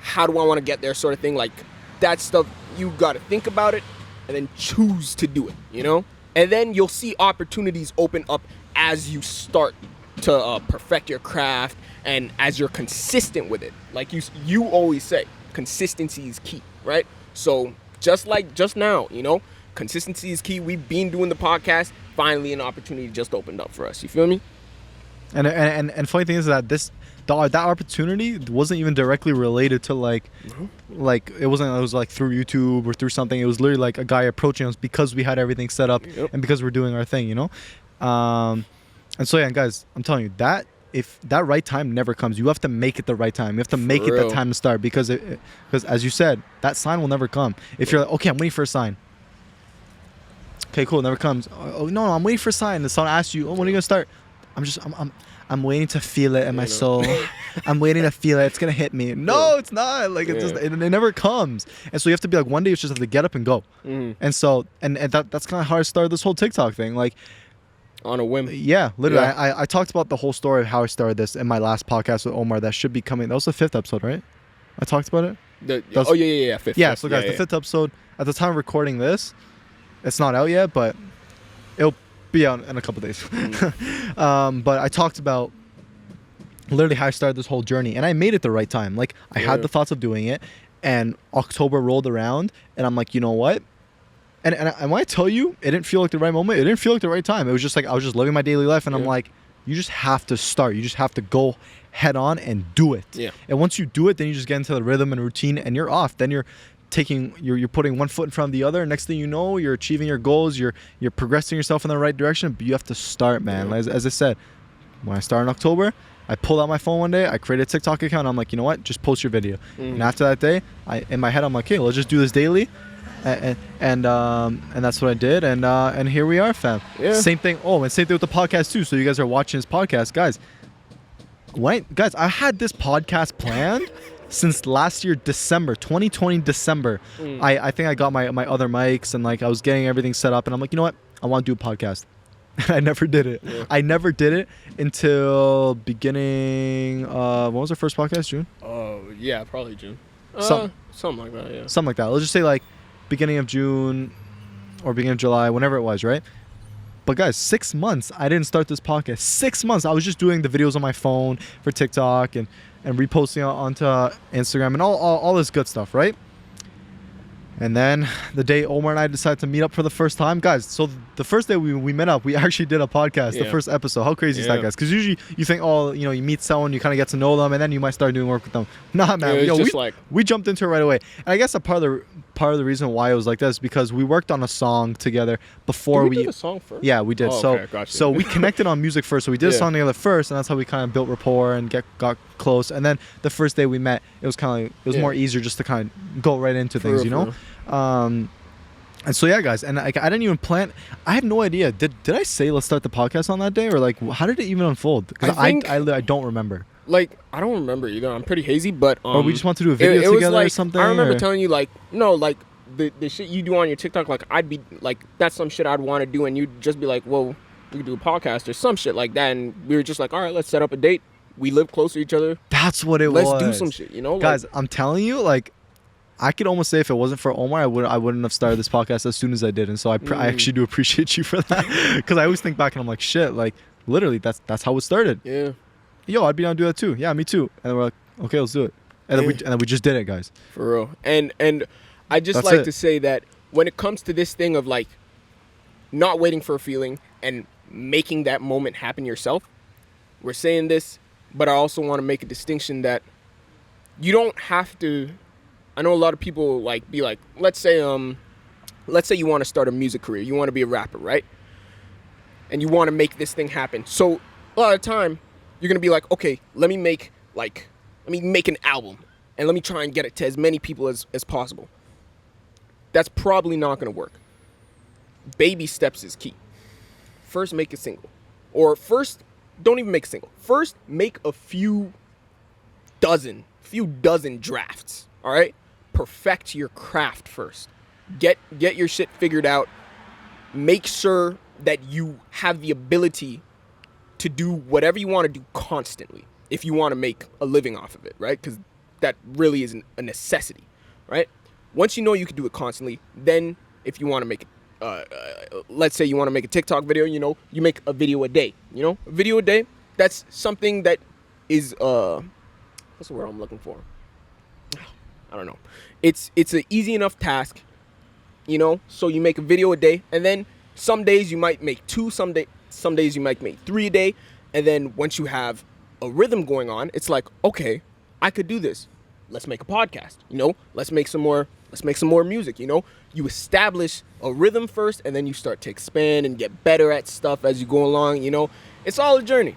How do I want to get there, sort of thing. Like that stuff, you gotta think about it and then choose to do it. You know, and then you'll see opportunities open up as you start to perfect your craft and as you're consistent with it. Like you always say, consistency is key, right? So just like just now, you know, consistency is key. We've been doing the podcast. Finally, an opportunity just opened up for us. You feel me? And funny thing is that that opportunity wasn't even directly related to like it was like through YouTube or through something. It was literally like a guy approaching us because we had everything set up and because we're doing our thing, you know. And so yeah, guys, I'm telling you that if that right time never comes, you have to make it the right time. You have to make it the time to start because as you said, that sign will never come. If you're like, okay, I'm waiting for a sign. Okay, cool, it never comes. Oh no, I'm waiting for a sign. The someone asks you, oh, when are you gonna start? I'm waiting to feel it in my soul. I'm waiting to feel it. It's gonna hit me. No, it's not. Like it never comes. And so you have to be like, one day you just have to get up and go. And so and that's kind of how I started this whole TikTok thing. Like on a whim. Yeah, literally. Yeah. I talked about the whole story of how I started this in my last podcast with Omar. That should be coming. That was the 5th episode, right? I talked about it. Yeah. 5th. Yeah. So guys, the 5th episode. At the time of recording this, it's not out yet, but it'll be out in a couple days. But I talked about literally how I started this whole journey, and I made it the right time. Like I had the thoughts of doing it, and October rolled around, and I'm like, you know what? And when I tell you, it didn't feel like the right moment. It didn't feel like the right time. It was just like I was just living my daily life, and I'm like, you just have to start. You just have to go head on and do it. Yeah. And once you do it, then you just get into the rhythm and routine, and you're off. Then you're putting one foot in front of the other. Next thing you know, you're achieving your goals. You're progressing yourself in the right direction. But you have to start, man. Yeah. As I said, when I started in October, I pulled out my phone one day. I created a TikTok account. I'm like, you know what? Just post your video. And after that day, in my head, I'm like, hey, let's just do this daily. And that's what I did, and here we are, fam. Yeah. Same thing. Oh, and same thing with the podcast too. So you guys are watching this podcast, guys. I had this podcast planned since last year, December 2020, December. I think I got my other mics and like I was getting everything set up, and I'm like, you know what? I want to do a podcast. I never did it. Yeah. I never did it until beginning. When was our first podcast? June? Oh yeah, probably June. Something like that. Yeah. Something like that. Let's just say like beginning of June or beginning of July, whenever it was, right? But guys, 6 months I didn't start this podcast. 6 months I was just doing the videos on my phone for TikTok and reposting onto Instagram and all this good stuff, right? And then the day Omar and I decided to meet up for the first time, guys. So the first day we met up, we actually did a podcast, the first episode. How crazy is that, guys? Because usually you think, oh, you know, you meet someone, you kind of get to know them, and then you might start doing work with them. Nah, man. We jumped into it right away. And I guess a part of the reason why it was like this is because we worked on a song together before we did the song first. Yeah, we did. Oh, okay, gotcha. So we connected on music first. So we did a song together first, and that's how we kind of built rapport and got close. And then the first day we met, it was kind of it was more easier just to kind of go right into things, you know. And so yeah, guys, and I didn't even plan. I had no idea. Did I say let's start the podcast on that day, or like how did it even unfold? Because I don't remember. Like I don't remember either. I'm pretty hazy, but or we just want to do a video together like, or something. I remember telling you like no, like the shit you do on your TikTok, like I'd be like that's some shit I'd want to do, and you'd just be like, well, we could do a podcast or some shit like that, and we were just like, all right, let's set up a date. We live close to each other. That's what it was. Let's do some shit, you know, guys. I'm telling you, like. I could almost say if it wasn't for Omar, I wouldn't have started this podcast as soon as I did, and so I actually do appreciate you for that, because I always think back and I'm like, shit, like literally that's how it started. Yeah. Yo, I'd be down to do that too. Yeah, me too. And then we're like, okay, let's do it, and then we just did it, guys. For real. And I just like to say that when it comes to this thing of like not waiting for a feeling and making that moment happen yourself, we're saying this but I also want to make a distinction that you don't have to. I know a lot of people like be like, let's say you want to start a music career, you want to be a rapper, right? And you want to make this thing happen. So a lot of time you're gonna be like, okay, let me make an album and let me try and get it to as many people as possible. That's probably not gonna work. Baby steps is key. First, make a single. Or first, don't even make a single. First, make a few dozen drafts, all right? Perfect your craft first. Get your shit figured out. Make sure that you have the ability to do whatever you want to do constantly if you want to make a living off of it, right? Because that really is a necessity, right? Once you know you can do it constantly, then if you want to make it, let's say you want to make a TikTok video, you make a video a day, a video a day. That's something that is, what's the word I'm looking for? I don't know. It's an easy enough task, so you make a video a day, and then some days you might make 2, some days you might make 3 a day, and then once you have a rhythm going on, it's like, okay, I could do this. Let's make a podcast, let's make some more music, You establish a rhythm first, and then you start to expand and get better at stuff as you go along, It's all a journey.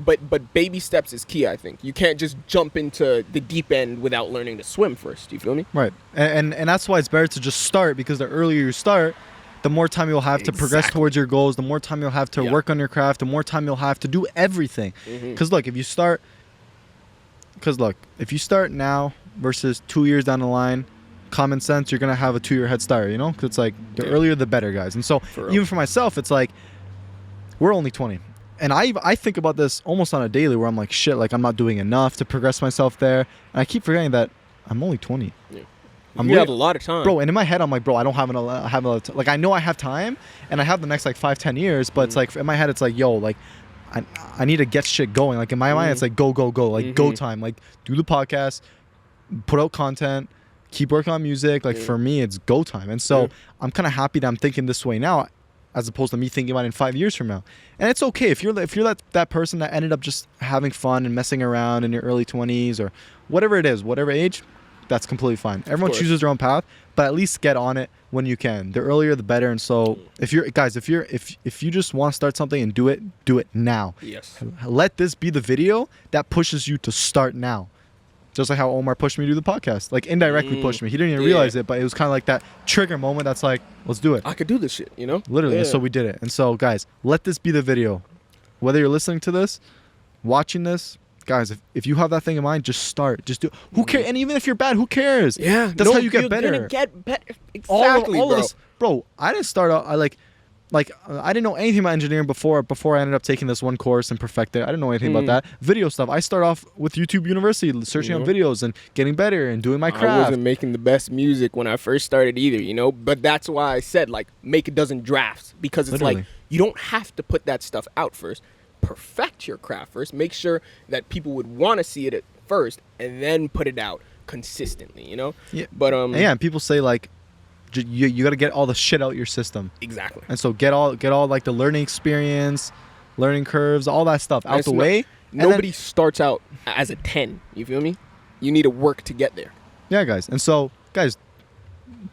But baby steps is key, I think. You can't just jump into the deep end without learning to swim first. You feel me? Right. And that's why it's better to just start, because the earlier you start, the more time you'll have to progress towards your goals, the more time you'll have to work on your craft, the more time you'll have to do everything. Because look, if you start now versus 2 years down the line, common sense, you're going to have a 2-year head start, Because it's like the earlier the better, guys. And so even for myself, it's like we're only 20. And I think about this almost on a daily where I'm like, shit, like I'm not doing enough to progress myself there. And I keep forgetting that I'm only 20. Yeah. You have a lot of time. Bro, and in my head, I'm like, bro, I don't have a lot of time. Like, I know I have time, and I have the next, 5-10 years, but it's like, in my head, it's like, yo, like, I need to get shit going. Like, in my mind, it's like, go. Like, go time. Like, do the podcast, put out content, keep working on music. Like, for me, it's go time. And so, I'm kind of happy that I'm thinking this way now, as opposed to me thinking about it in 5 years from now. And it's okay if you're that person that ended up just having fun and messing around in your early 20s or whatever it is, whatever age, that's completely fine. Everyone chooses their own path, but at least get on it when you can. The earlier the better. And so if you just want to start something and do it now. Yes. Let this be the video that pushes you to start now. Just like how Omar pushed me to do the podcast. Like, indirectly pushed me. He didn't even realize it, but it was kind of like that trigger moment that's like, let's do it. I could do this shit, Literally. And so we did it. And so, guys, let this be the video. Whether you're listening to this, watching this, guys, if you have that thing in mind, just start. Just do it. Who cares? And even if you're bad, who cares? Yeah. That's how you get better. You're going to get better. Exactly, all bro. This, bro, I didn't start out, I didn't know anything about engineering before I ended up taking this one course and perfected it. I didn't know anything about that. Video stuff. I start off with YouTube University, searching on videos and getting better and doing my craft. I wasn't making the best music when I first started either, But that's why I said, make a dozen drafts. Because it's like, you don't have to put that stuff out first. Perfect your craft first. Make sure that people would want to see it at first and then put it out consistently, Yeah. But, and people say, you got to get all the shit out your system. Exactly. And so get all the learning experience, learning curves, all that stuff out the way. Nobody starts out as a 10. You feel me? You need to work to get there. Yeah, guys. And so, guys,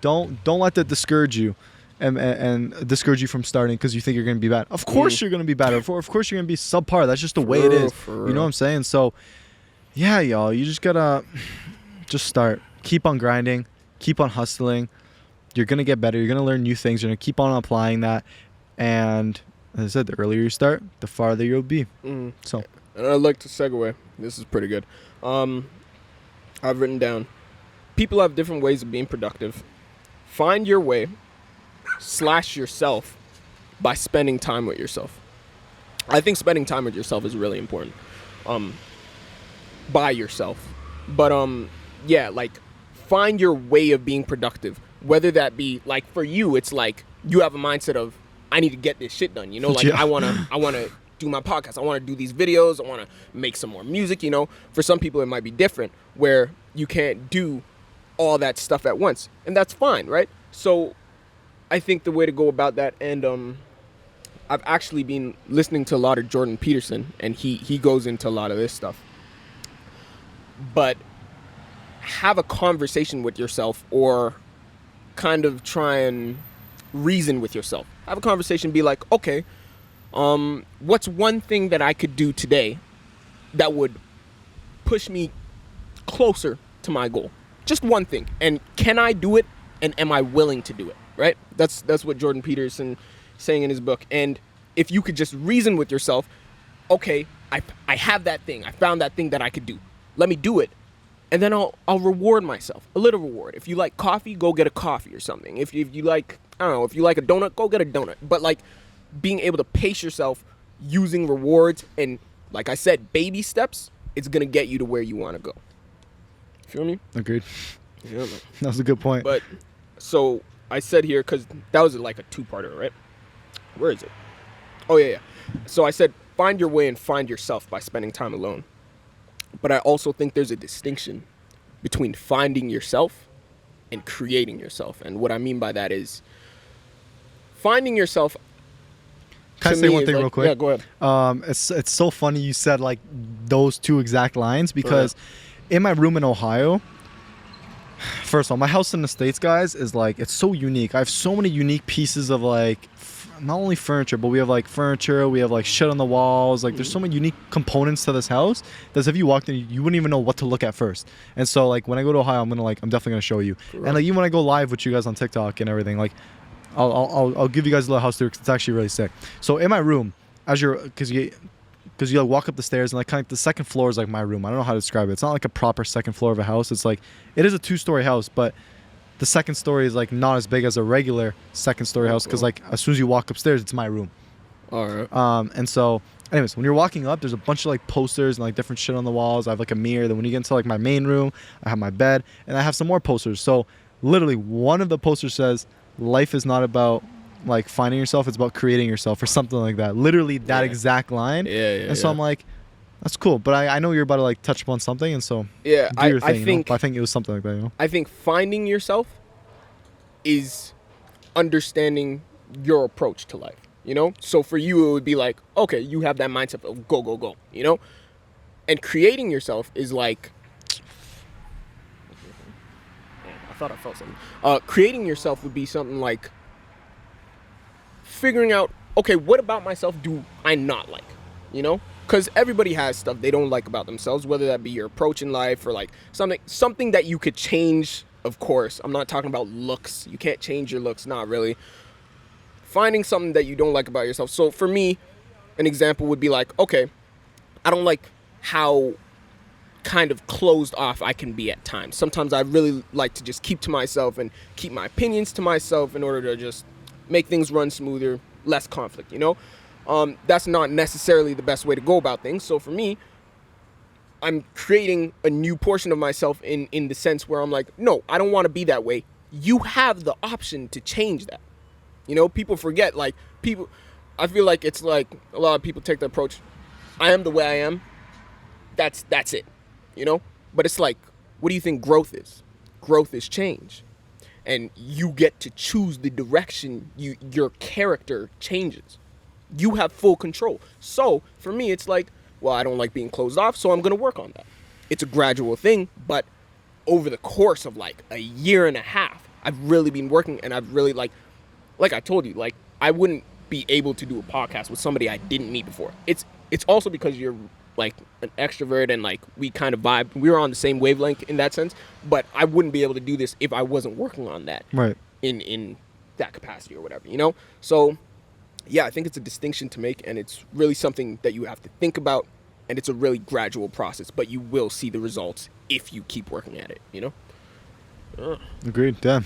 don't let that discourage you and discourage you from starting because you think you're going to be bad. Of course you're going to be bad. Of course you're going to be subpar. That's just the way it is. You know what I'm saying? So, yeah, y'all, you just got to just start. Keep on grinding. Keep on hustling. You're going to get better. You're going to learn new things. You're going to keep on applying that. And as I said, the earlier you start, the farther you'll be. So, and I'd like to segue. This is pretty good. I've written down, people have different ways of being productive. Find your way / yourself by spending time with yourself. I think spending time with yourself is really important. By yourself. But, find your way of being productive. Whether that be for you, it's you have a mindset of I need to get this shit done. I wanna do my podcast. I wanna do these videos. I wanna make some more music. For some people it might be different where you can't do all that stuff at once, and that's fine, right? So I think the way to go about that and I've actually been listening to a lot of Jordan Peterson, and he goes into a lot of this stuff. But have a conversation with yourself, or kind of try and reason with yourself. Have a conversation, be like, okay, what's one thing that I could do today that would push me closer to my goal? Just one thing. And can I do it? And am I willing to do it? Right? That's what Jordan Peterson saying in his book. And if you could just reason with yourself, okay, I have that thing. I found that thing that I could do. Let me do it. And then I'll reward myself. A little reward. If you like coffee, go get a coffee or something. If you like, I don't know, if you like a donut, go get a donut. But like being able to pace yourself using rewards and, like I said, baby steps, it's going to get you to where you want to go. Feel me? Agreed. Yeah, man. That was a good point. But so I said here, because that was like a two-parter, right? Where is it? Oh, yeah. So I said, find your way and find yourself by spending time alone. But I also think there's a distinction between finding yourself and creating yourself. And what I mean by that is finding yourself. Can I say one thing real quick? Yeah, go ahead. It's so funny you said like those two exact lines, because in my room in Ohio, first of all, my house in the States, guys, is like, it's so unique. I have so many unique pieces of like, not only furniture, but we have like furniture, we have like shit on the walls. Like there's so many unique components to this house that if you walked in, you wouldn't even know what to look at first. And so like when I go to Ohio, I'm definitely gonna show you. Right. And like even when I go live with you guys on TikTok and everything, like I'll give you guys a little house tour, because it's actually really sick. So in my room, because you like walk up the stairs, and like kind of the second floor is like my room. I don't know how to describe it. It's not like a proper second floor of a house. It's like, it is a 2-story house, but the second story is like not as big as a regular second story house, because like as soon as you walk upstairs, it's my room. All right. And so anyways, when you're walking up, there's a bunch of like posters and like different shit on the walls. I have like a mirror. Then when you get into like my main room, I have my bed, and I have some more posters. So literally one of the posters says, life is not about like finding yourself, it's about creating yourself, or something like that. Literally that exact line. Yeah. And so I'm like, that's cool, but I know you're about to like touch upon something, and so do your thing, I think it was something like that, you know. I think finding yourself is understanding your approach to life, you know. So for you, it would be like, okay, you have that mindset of go, you know. And creating yourself is like, I thought I felt something. Creating yourself would be something like figuring out, okay, what about myself do I not like, you know? Because everybody has stuff they don't like about themselves, whether that be your approach in life or like something that you could change. Of course, I'm not talking about looks. You can't change your looks, not really. Finding something that you don't like about yourself. So for me, an example would be like, okay, I don't like how kind of closed off I can be at times. Sometimes I really like to just keep to myself and keep my opinions to myself in order to just make things run smoother, less conflict, you know? That's not necessarily the best way to go about things. So for me, I'm creating a new portion of myself in the sense where I'm like, no, I don't want to be that way. You have the option to change that. You know, people forget, like, I feel like it's like a lot of people take the approach, I am the way I am. That's it, you know? But it's like, what do you think growth is? Growth is change. And you get to choose the direction your character changes. You have full control. So for me, it's like, well, I don't like being closed off, so I'm going to work on that. It's a gradual thing, but over the course of like a year and a half, I've really been working, and I've really like I told you, like I wouldn't be able to do a podcast with somebody I didn't meet before. It's also because you're like an extrovert and like we kind of vibe. We were on the same wavelength in that sense, but I wouldn't be able to do this if I wasn't working on that. Right. In that capacity or whatever, you know? So yeah, I think it's a distinction to make, and it's really something that you have to think about, and it's a really gradual process, but you will see the results if you keep working at it, you know? Agreed. Damn.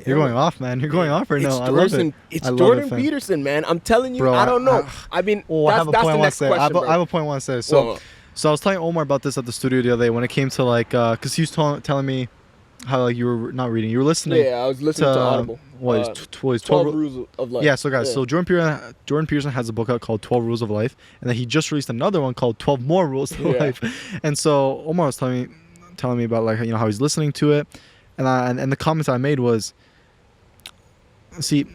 You're going off, man. You're going off right now. I love it. It's Jordan Peterson, man. I'm telling you, bro, I don't know. I mean, that's the next question, I have a point I want to say. So I was telling Omar about this at the studio the other day when it came to like, because he was telling me how like you were not reading, you were listening. Yeah, I was listening to Audible. What is 12 Rules of Life? Yeah, so guys, so Jordan Peterson has a book out called 12 Rules of Life, and then he just released another one called 12 More Rules of Life. And so Omar was telling me about like, you know, how he's listening to it, and the comments I made was, see,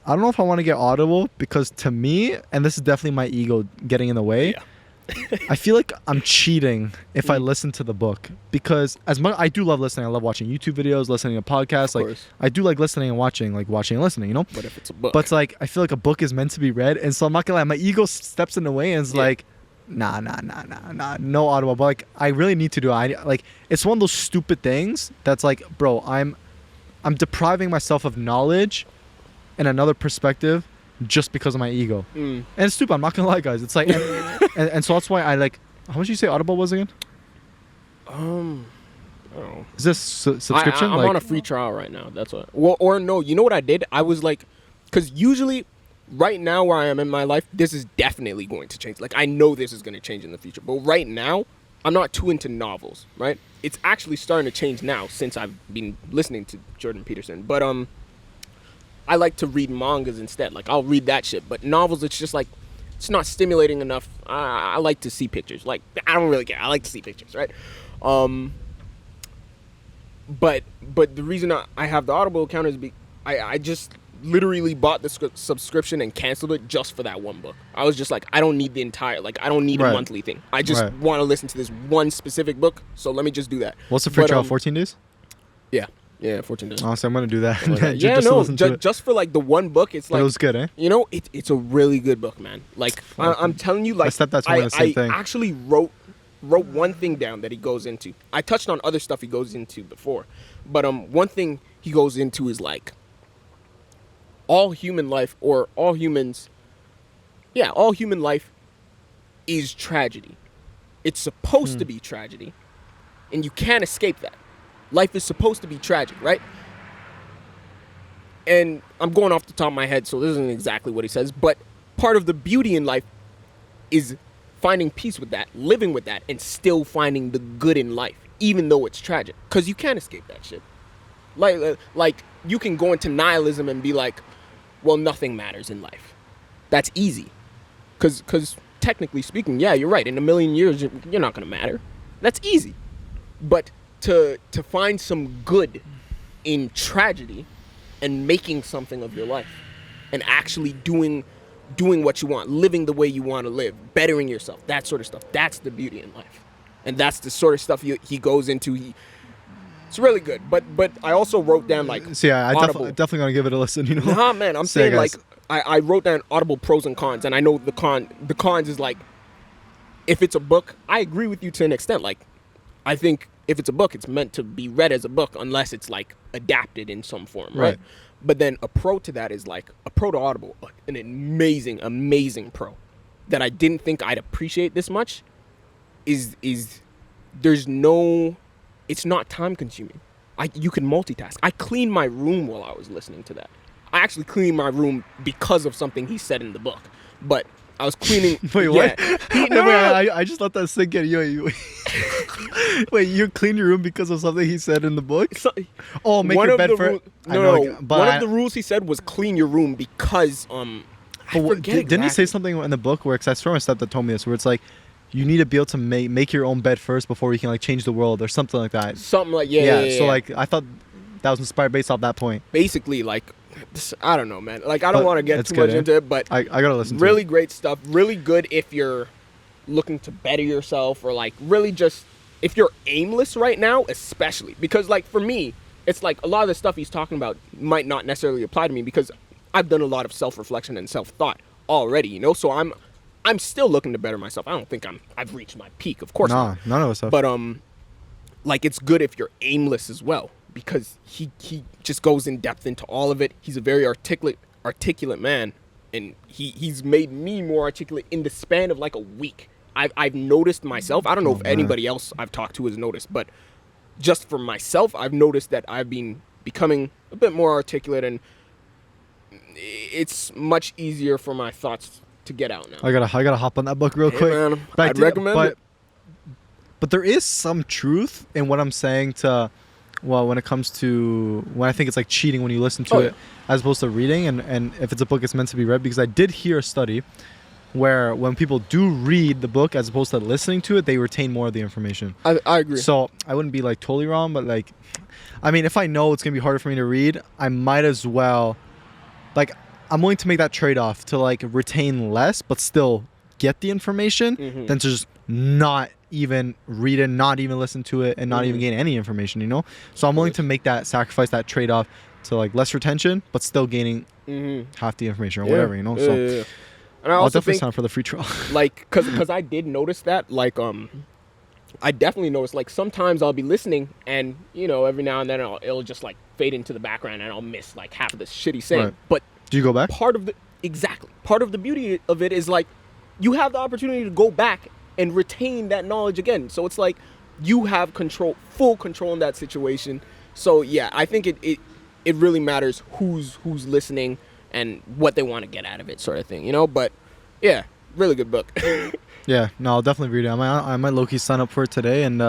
I don't know if I want to get Audible because to me, and this is definitely my ego getting in the way. Yeah. I feel like I'm cheating if I listen to the book because as much I do love listening. I love watching YouTube videos, listening to podcasts. Like I do like listening and watching, like watching and listening. You know. But if it's a book, but it's like I feel like a book is meant to be read, and so I'm not gonna lie. My ego steps in the way and it's like, nah, no Audible. But like I really need to do it. Like it's one of those stupid things that's like, bro, I'm depriving myself of knowledge and another perspective just because of my ego. And it's stupid. I'm not gonna lie, guys. It's like, and so that's why I like. How much did you say Audible was again? Oh. Is this subscription? I'm on a free trial right now. That's what. Well, or no. You know what I did? I was like, because usually, right now where I am in my life, this is definitely going to change. Like I know this is going to change in the future. But right now, I'm not too into novels. Right? It's actually starting to change now since I've been listening to Jordan Peterson. But I like to read mangas instead. Like I'll read that shit. But novels, it's just like it's not stimulating enough. I like to see pictures. Like I don't really care. I like to see pictures, right? But the reason I have the Audible account is I just literally bought the subscription and canceled it just for that one book. I was just like, I don't need the entire, like I don't need a monthly thing. I just want to listen to this one specific book. So let me just do that. What's the free trial? 14 days? Yeah, 14 days. Honestly, I'm gonna do that. Just for like the one book, it's like, but it was good, eh? You know, it's a really good book, man. Like I'm telling you, like I actually wrote one thing down that he goes into. I touched on other stuff he goes into before, but one thing he goes into is like all human life is tragedy. It's supposed to be tragedy, and you can't escape that. Life is supposed to be tragic, right? And I'm going off the top of my head, so this isn't exactly what he says, but part of the beauty in life is finding peace with that, living with that, and still finding the good in life, even though it's tragic. Because you can't escape that shit. Like you can go into nihilism and be like, well, nothing matters in life. That's easy. Because technically speaking, yeah, you're right. In a million years, you're not going to matter. That's easy. But to find some good in tragedy and making something of your life and actually doing what you want, living the way you want to live, bettering yourself, that sort of stuff. That's the beauty in life. And that's the sort of stuff he goes into. It's really good. But I also wrote down like I definitely gonna give it a listen, you know. Nah, man, I'm saying like I wrote down Audible pros and cons, and I know the cons is like if it's a book, I agree with you to an extent. Like I think if it's a book, it's meant to be read as a book unless it's like adapted in some form, right? But then a pro to that is like a pro to Audible, an amazing pro that I didn't think I'd appreciate this much is it's not time consuming. You can multitask. I cleaned my room while I was listening to that. I actually cleaned my room because of something he said in the book, but I was cleaning. Wait, what? I just let that sink in. Wait, you cleaned your room because of something he said in the book? Make your bed first. One of the rules he said was clean your room because didn't he say something in the book where? Because I swear my stepdad told me this, where it's like you need to be able to make your own bed first before you can like change the world or something like that. Something like yeah. So like I thought that was inspired based off that point. Basically, like. I don't know, man. Like, I don't want to get too much into it, but I gotta listen to it. Really great stuff. Really good if you're looking to better yourself or, like, really just if you're aimless right now, especially. Because, like, for me, it's like a lot of the stuff he's talking about might not necessarily apply to me because I've done a lot of self-reflection and self-thought already, you know? So I'm still looking to better myself. I don't think I've reached my peak. Of course not. None of us have. But, like, it's good if you're aimless as well. Because he just goes in depth into all of it. He's a very articulate man, and he's made me more articulate in the span of like a week. I've noticed myself. I don't know if anybody else I've talked to has noticed, but just for myself, I've noticed that I've been becoming a bit more articulate, and it's much easier for my thoughts to get out now. I gotta hop on that book real quick. Man, I'd recommend it. But there is some truth in what I'm saying to. Well, when it comes to when I think it's like cheating when you listen to it as opposed to reading, and if it's a book, it's meant to be read, because I did hear a study where when people do read the book as opposed to listening to it, they retain more of the information. I agree. So I wouldn't be like totally wrong, but like, I mean, if I know it's gonna be harder for me to read, I might as well, like, I'm willing to make that trade-off to like retain less but still get the information than to just not even read it, not even listen to it, and not even gain any information, you know? So I'm willing to make that sacrifice, that trade-off to like less retention but still gaining half the information or whatever, you know? So and I I'll also definitely think, sign up for the free trial. like, cause I did notice that, like, I definitely noticed, like, sometimes I'll be listening and, you know, every now and then it'll just like fade into the background and I'll miss like half of the shit he's saying. Right. But Do you go back? part of the beauty of it is like you have the opportunity to go back and retain that knowledge again. So it's like you have full control in that situation. So yeah, I think it really matters who's listening and what they want to get out of it, sort of thing, you know. But yeah, really good book. Yeah, no, I'll definitely read it. I might low-key sign up for it today, and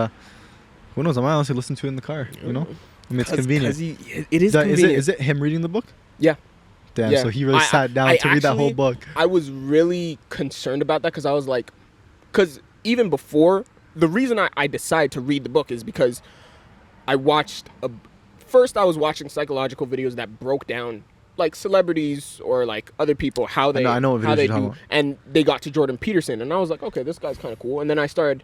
who knows, I might honestly listen to it in the car, you know? I mean, it's convenient. It is convenient. Is it him reading the book? Yeah. Damn, Yeah. so he really sat down to read that whole actually- book. I was really concerned about that because I was like, because even before, the reason I decided to read the book is because I watched, first I was watching psychological videos that broke down like celebrities or like other people, how they, I know what how videos they you're talking do. about. And they got to Jordan Peterson and I was like, okay, this guy's kind of cool. And then I started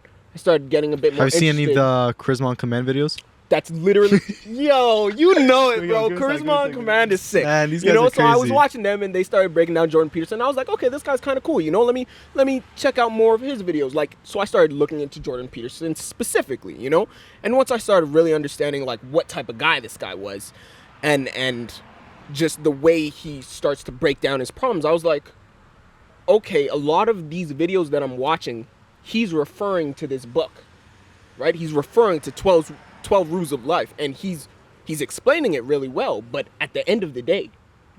getting a bit more Have you seen any of interested. the Charisma on Command videos? That's literally, yo, you know it, bro. Yo, Charisma on good. Command is sick. Man, these you guys know, are so I was crazy. watching them and they started breaking down Jordan Peterson. And I was like, okay, this guy's kind of cool. You know, let me check out more of his videos. Like, so I started looking into Jordan Peterson specifically. You know, and once I started really understanding like what type of guy this guy was, and just the way he starts to break down his problems, I was like, okay, a lot of these videos that I'm watching, he's referring to this book. Right? He's referring to 12 Rules of Life, and he's explaining it really well, but at the end of the day,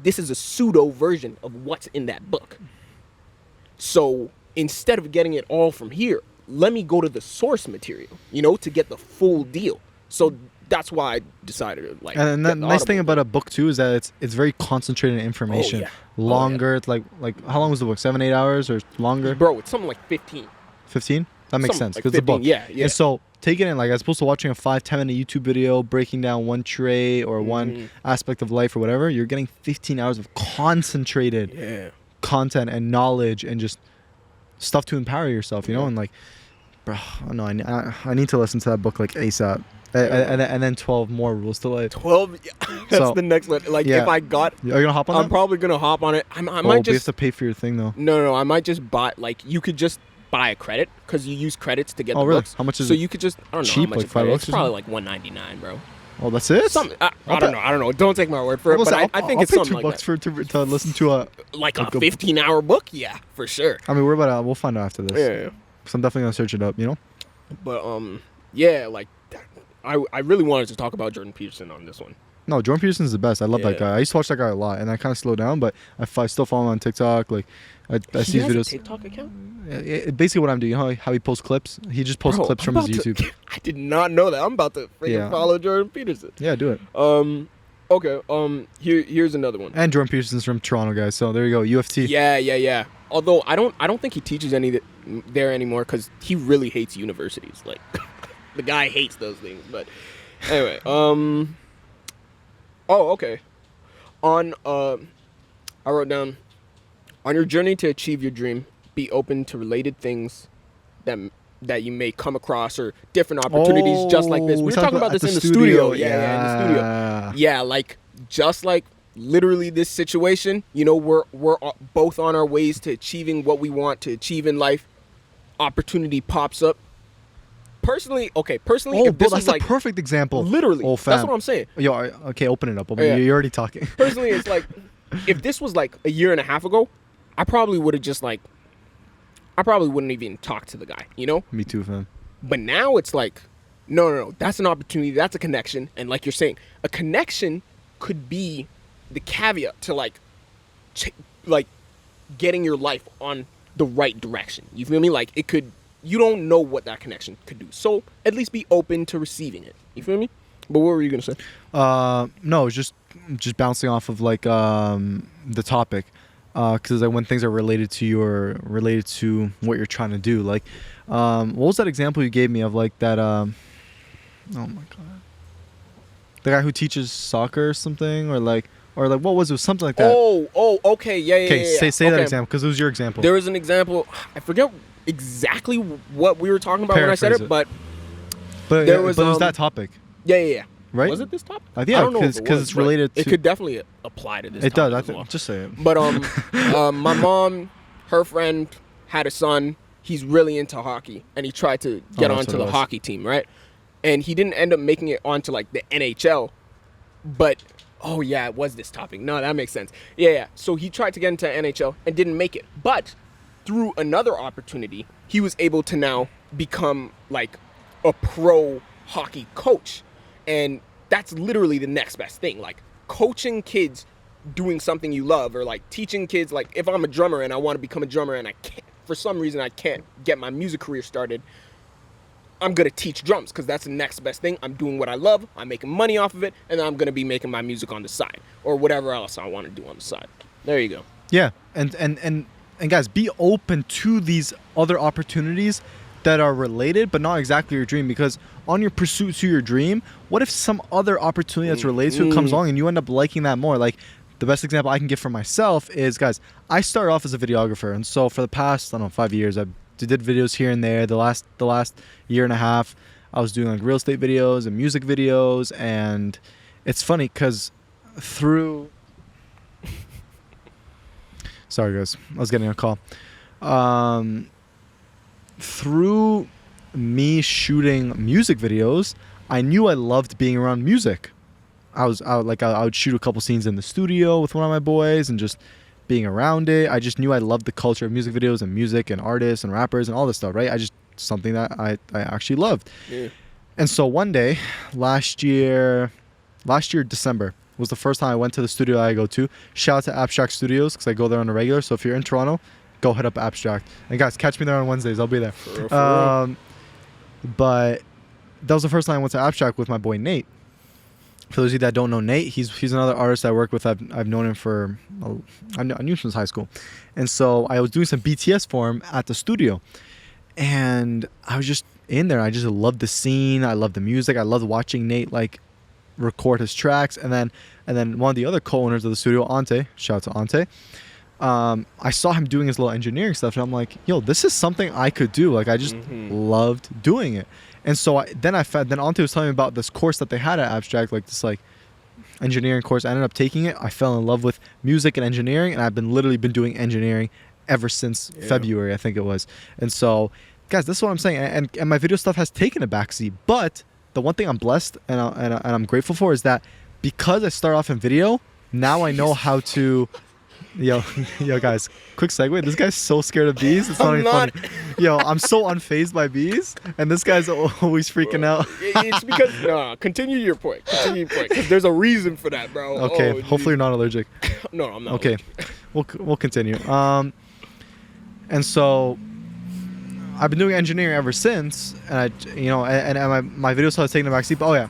this is a pseudo version of what's in that book. So instead of getting it all from here, let me go to the source material, you know, to get the full deal. So that's why I decided to like. And the get the nice thing Audible. about a book too is that it's very concentrated information. yeah. Longer, it's like how long was the book? 7-8 hours or longer? Bro, it's something like 15. 15? That makes Something sense like because it's a book. 15, yeah. And so taking it like as opposed to watching a 5-10 minute YouTube video breaking down one trait or one aspect of life or whatever, you're getting 15 hours of concentrated content and knowledge and just stuff to empower yourself, you know. And like, bro, no, I need to listen to that book like ASAP. And then 12 more rules to life. 12. That's So, the next one. Like yeah. if I got, Are you gonna hop on I'm that? probably gonna hop on it. I Oh, might but you have just to pay for your thing though. no. I might just buy. Like you could just buy a credit because you use credits to get Oh, the really? books. How much is so it? you could just I don't know Cheap, how much like $5 It's or probably like $1.99, bro. Oh, that's it? Something I don't know. I don't know. Don't take my word for it. Well, But listen, I think I'll it's pay something like $2 that. to listen to a. Like like a a- 15-hour book, yeah, for sure. I mean, we're about to. We'll find out after this. Yeah. So I'm definitely gonna search it up. You know. But yeah, like I really wanted to talk about Jordan Peterson on this one. No, Jordan Peterson's the best. I love that Yeah. guy. I used to watch that guy a lot, and I kind of slowed down, but I still follow him on TikTok. Like, I see He his has videos. a TikTok account? Basically, what I'm doing, you know how he posts clips? He just posts Bro, clips I'm from his about to- YouTube. I did not know that. I'm about to freaking Yeah. follow Jordan Peterson. Yeah, do it. Okay. Here's another one. And Jordan Peterson's from Toronto, guys. So there you go. UFT. Yeah. Although I don't think he teaches any there anymore because he really hates universities. Like the guy hates those things. But anyway, okay. I wrote down, on your journey to achieve your dream, be open to related things that you may come across or different opportunities just like this. We were talking about this in the studio. Yeah, in the studio. Yeah, like just like literally this situation, you know, we're both on our ways to achieving what we want to achieve in life. Opportunity pops up. Personally, Oh, if bro, this that's was the like perfect example. literally, Oh, that's fam. what I'm saying. Yo, okay, open it up. Yeah. You're already talking. Personally, it's like if this was like a year and a half ago, I probably would have just like I probably wouldn't even talk to the guy, you know? Me too, fam. But now it's like, no, that's an opportunity, that's a connection, and like you're saying, a connection could be the caveat to like getting your life on the right direction. You feel me? Like it could, you don't know what that connection could do, so at least be open to receiving it. You feel me? But what were you gonna say? No, it's just bouncing off of like the topic, because like when things are related to what you're trying to do. Like, what was that example you gave me of like that? Oh my god, the guy who teaches soccer or something, or like or like what was it? Something like that. Okay, yeah. Okay, say that Okay. example because it was your example. There was an example. I forget exactly what we were talking about when I said Paraphrase it, it. but but there it was, was that topic, yeah. right? Was it this topic? Yeah, I don't know if because it was, it's but related to. It could definitely apply to this. It does. topic I as think. well. Just say it. But my mom, her friend had a son. He's really into hockey, and he tried to get that's onto what it the was. hockey team, right? And he didn't end up making it onto like the NHL. But it was this topic. No, that makes sense. Yeah. So he tried to get into NHL and didn't make it. But through another opportunity, he was able to now become like a pro hockey coach, and that's literally the next best thing. Like coaching kids doing something you love, or like teaching kids. Like if I'm a drummer and I want to become a drummer and I can't, for some reason I can't get my music career started, I'm gonna teach drums because that's the next best thing. I'm doing what I love, I'm making money off of it, and then I'm gonna be making my music on the side or whatever else I want to do on the side. There you go. Yeah, and guys, be open to these other opportunities that are related but not exactly your dream, because on your pursuit to your dream, what if some other opportunity that's related to it comes along and you end up liking that more? Like the best example I can give for myself is, guys, I started off as a videographer, and so for the past 5 years I did videos here and there. The last year and a half I was doing like real estate videos and music videos, and it's funny because through sorry guys, I was getting a call. Through me shooting music videos, I knew I loved being around music. I would shoot a couple scenes in the studio with one of my boys and just being around it. I just knew I loved the culture of music videos and music and artists and rappers and all this stuff, right? Something that I actually loved. Yeah. And so one day, last year December was the first time I went to the studio I go to. Shout out to Abstract Studios because I go there on a regular. So if you're in Toronto, go hit up Abstract. And guys, catch me there on Wednesdays. I'll be there. For real. But that was the first time I went to Abstract with my boy Nate. For those of you that don't know Nate, he's another artist I work with. I've known him for I knew him since high school, and so I was doing some BTS for him at the studio, and I was just in there. I just loved the scene. I loved the music. I loved watching Nate like record his tracks, and then one of the other co-owners of the studio, Ante, shout out to Ante. I saw him doing his little engineering stuff, and I'm like, yo, this is something I could do. Like I just loved doing it. And so then Ante was telling me about this course that they had at Abstract, like this like engineering course. I ended up taking it. I fell in love with music and engineering, and I've literally been doing engineering ever since February, I think it was. And so, guys, this is what I'm saying. And my video stuff has taken a backseat. But the one thing I'm blessed and I'm grateful for is that because I start off in video, now I know how to. Yo, guys, quick segue. This guy's so scared of bees. It's not even funny. Yo, I'm so unfazed by bees, and this guy's always freaking out. It's because continue your point. Because there's a reason for that, bro. Okay, hopefully you're not allergic. No, I'm not. Okay, we'll continue. And so I've been doing engineering ever since, and my video stuff is taking a backseat. But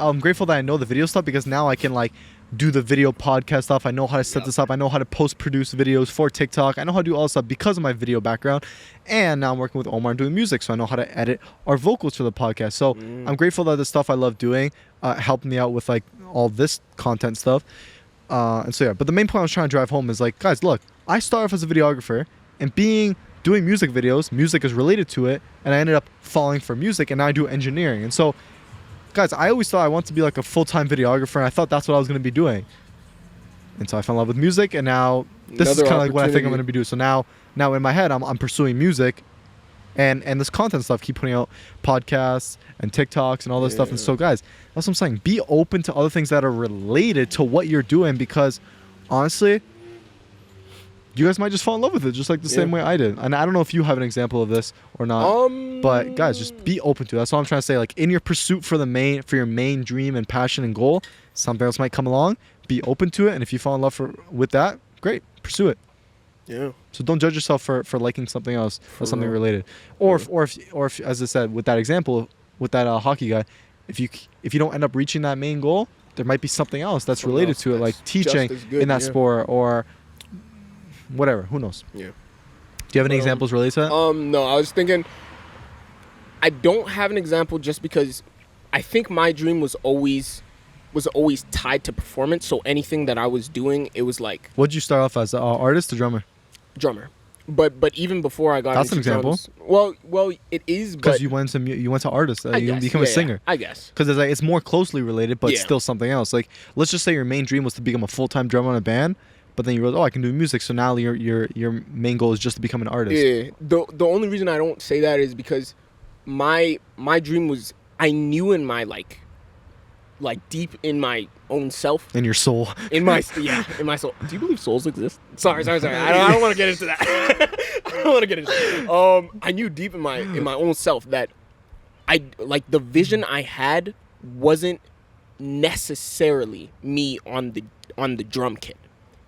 I'm grateful that I know the video stuff because now I can like do the video podcast stuff. I know how to set this up. I know how to post-produce videos for TikTok. I know how to do all this stuff because of my video background. And now I'm working with Omar doing music, so I know how to edit our vocals for the podcast. So I'm grateful that the stuff I love doing helped me out with like all this content stuff. And so yeah, but the main point I was trying to drive home is like, guys, look, I started off as a videographer, and doing music videos, music is related to it, and I ended up falling for music, and now I do engineering. And so guys, I always thought I wanted to be like a full-time videographer, and I thought that's what I was going to be doing. And so I fell in love with music, and now this is kind of like what I think I'm going to be doing. So now in my head, I'm pursuing music and this content stuff, keep putting out podcasts and TikToks and all this stuff. And so guys, that's what I'm saying. Be open to other things that are related to what you're doing, because honestly, you guys might just fall in love with it just like the same way I did. And I don't know if you have an example of this or not. But guys, just be open to it. That's all I'm trying to say. Like in your pursuit for your main dream and passion and goal, something else might come along. Be open to it, and if you fall in love with that, great, pursue it. Yeah. So don't judge yourself for liking something else or something related. Or if as I said with that example with that hockey guy, if you don't end up reaching that main goal, there might be something else that's related to it, like teaching in that sport or whatever. Who knows? Yeah. Do you have any examples related to that? No, I was thinking. I don't have an example just because I think my dream was always was always tied to performance. So anything that I was doing, it was like What'd you start off as, artist or drummer? drummer. But even before I got That's into an example. drums, well, it is. Because But you went to artist. I You guess, become a singer. I guess. Because it's more closely related, but Yeah. still something else. Like, let's just say your main dream was to become a full-time drummer in a band, but then you realized, I can do music. So now your main goal is just to become an artist. Yeah. The only reason I don't say that is because my dream was, I knew in my like deep in my own self, In your soul. in my soul. Do you believe souls exist? Sorry. I don't want to get into that. I don't want to get into that. I knew deep in my own self that I like the vision I had wasn't necessarily me on the drum kit.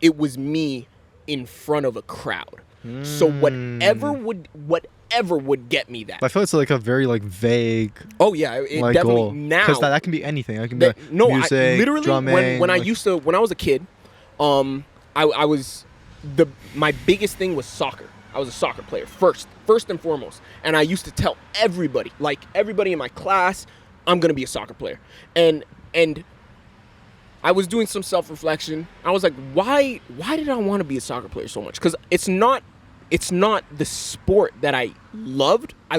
It was me in front of a crowd. So whatever would get me that. I feel it's like a very like vague Oh yeah, it like definitely goal. now. Because that can be anything. That can be like music, I literally drumming. when I like- used to when I was a kid, I was my biggest thing was soccer. I was a soccer player first and foremost, and I used to tell everybody in my class, I'm gonna be a soccer player, and I was doing some self-reflection. I was like, why did I want to be a soccer player so much? Because it's not the sport that I loved. I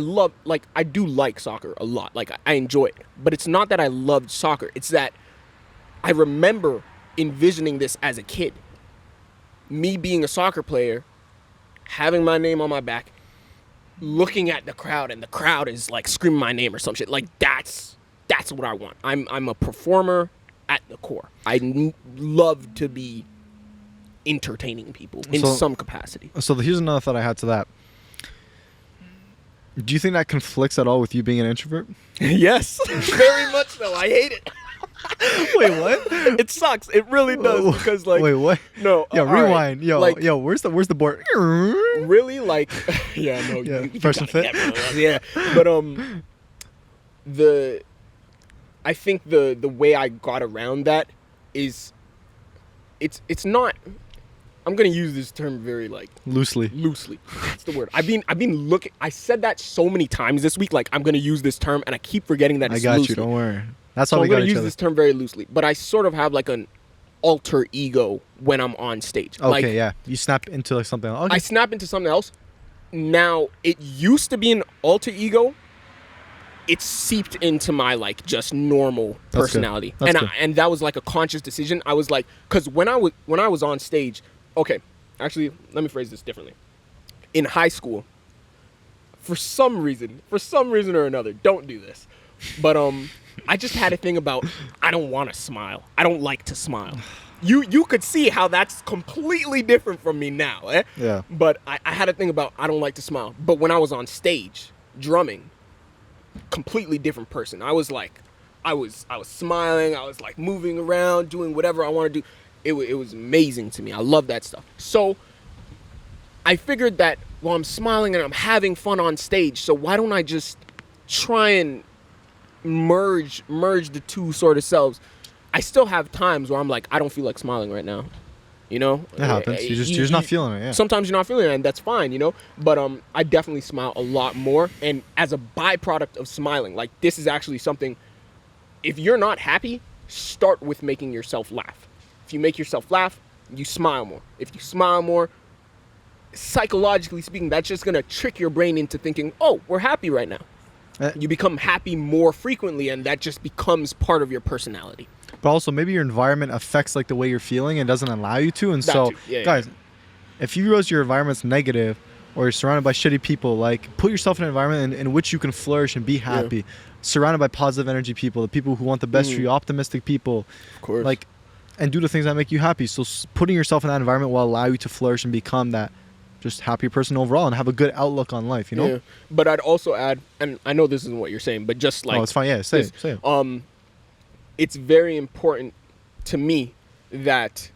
do like soccer a lot. Like, I enjoy it. But it's not that I loved soccer. It's that I remember envisioning this as a kid. Me being a soccer player, having my name on my back, looking at the crowd, and the crowd is like screaming my name or some shit. Like, that's what I want. I'm a performer at the core. Love to be entertaining people in some capacity. So here's another thought I had to that. Do you think that conflicts at all with you being an introvert? Yes, very much so. I hate it. Wait, what? It sucks. It really does because like Wait, what? no. Yo, all right. rewind. Yo, where's the board? Really like yeah no Yeah, you first and gotta fit. get rid of that. Yeah, but I think the way I got around that is it's not. I'm gonna use this term very like Loosely. That's the word. I've been looking. I said that so many times this week. Like, I'm gonna use this term, and I keep forgetting that I it's got loosely. you. Don't worry. That's So how I'm we got gonna each use other. this term very loosely. But I sort of have like an alter ego when I'm on stage. Okay, Like, yeah. You snap into like something else. Okay. I snap into something else. Now, it used to be an alter ego. It's seeped into my like just normal That's good. personality, That's and good. and that was like a conscious decision. I was like, because when I was on stage, okay, actually, let me phrase this differently. In high school, for some reason or another, don't do this, but I just had a thing about I don't want to smile. I don't like to smile. You could see how that's completely different from me now, eh? Yeah. But I had a thing about I don't like to smile. But when I was on stage drumming, completely different person. I was like, I was smiling. I was like moving around, doing whatever I want to do. It was amazing to me. I love that stuff. So I figured that while I'm smiling and I'm having fun on stage, so why don't I just try and merge the two sort of selves? I still have times where I'm like, I don't feel like smiling right now. You know? It happens. You're just not feeling it. Yeah. Sometimes you're not feeling it, and that's fine, you know? But I definitely smile a lot more. And as a byproduct of smiling, like, this is actually something, if you're not happy, start with making yourself laugh. If you make yourself laugh, you smile more. If you smile more, psychologically speaking, that's just going to trick your brain into thinking, oh, we're happy right now. You become happy more frequently, and that just becomes part of your personality. But also, maybe your environment affects like the way you're feeling and doesn't allow you to. And That so, too. Yeah, guys, if you realize your environment's negative or you're surrounded by shitty people, like put yourself in an environment in which you can flourish and be happy. Surrounded by positive energy people, the people who want the best for you, optimistic people. Of course. Like, and do the things that make you happy. So putting yourself in that environment will allow you to flourish and become that just happy person overall and have a good outlook on life, you know? Yeah. But I'd also add, and I know this isn't what you're saying, but just like... Oh, it's fine. Yeah, say it. It's very important to me that,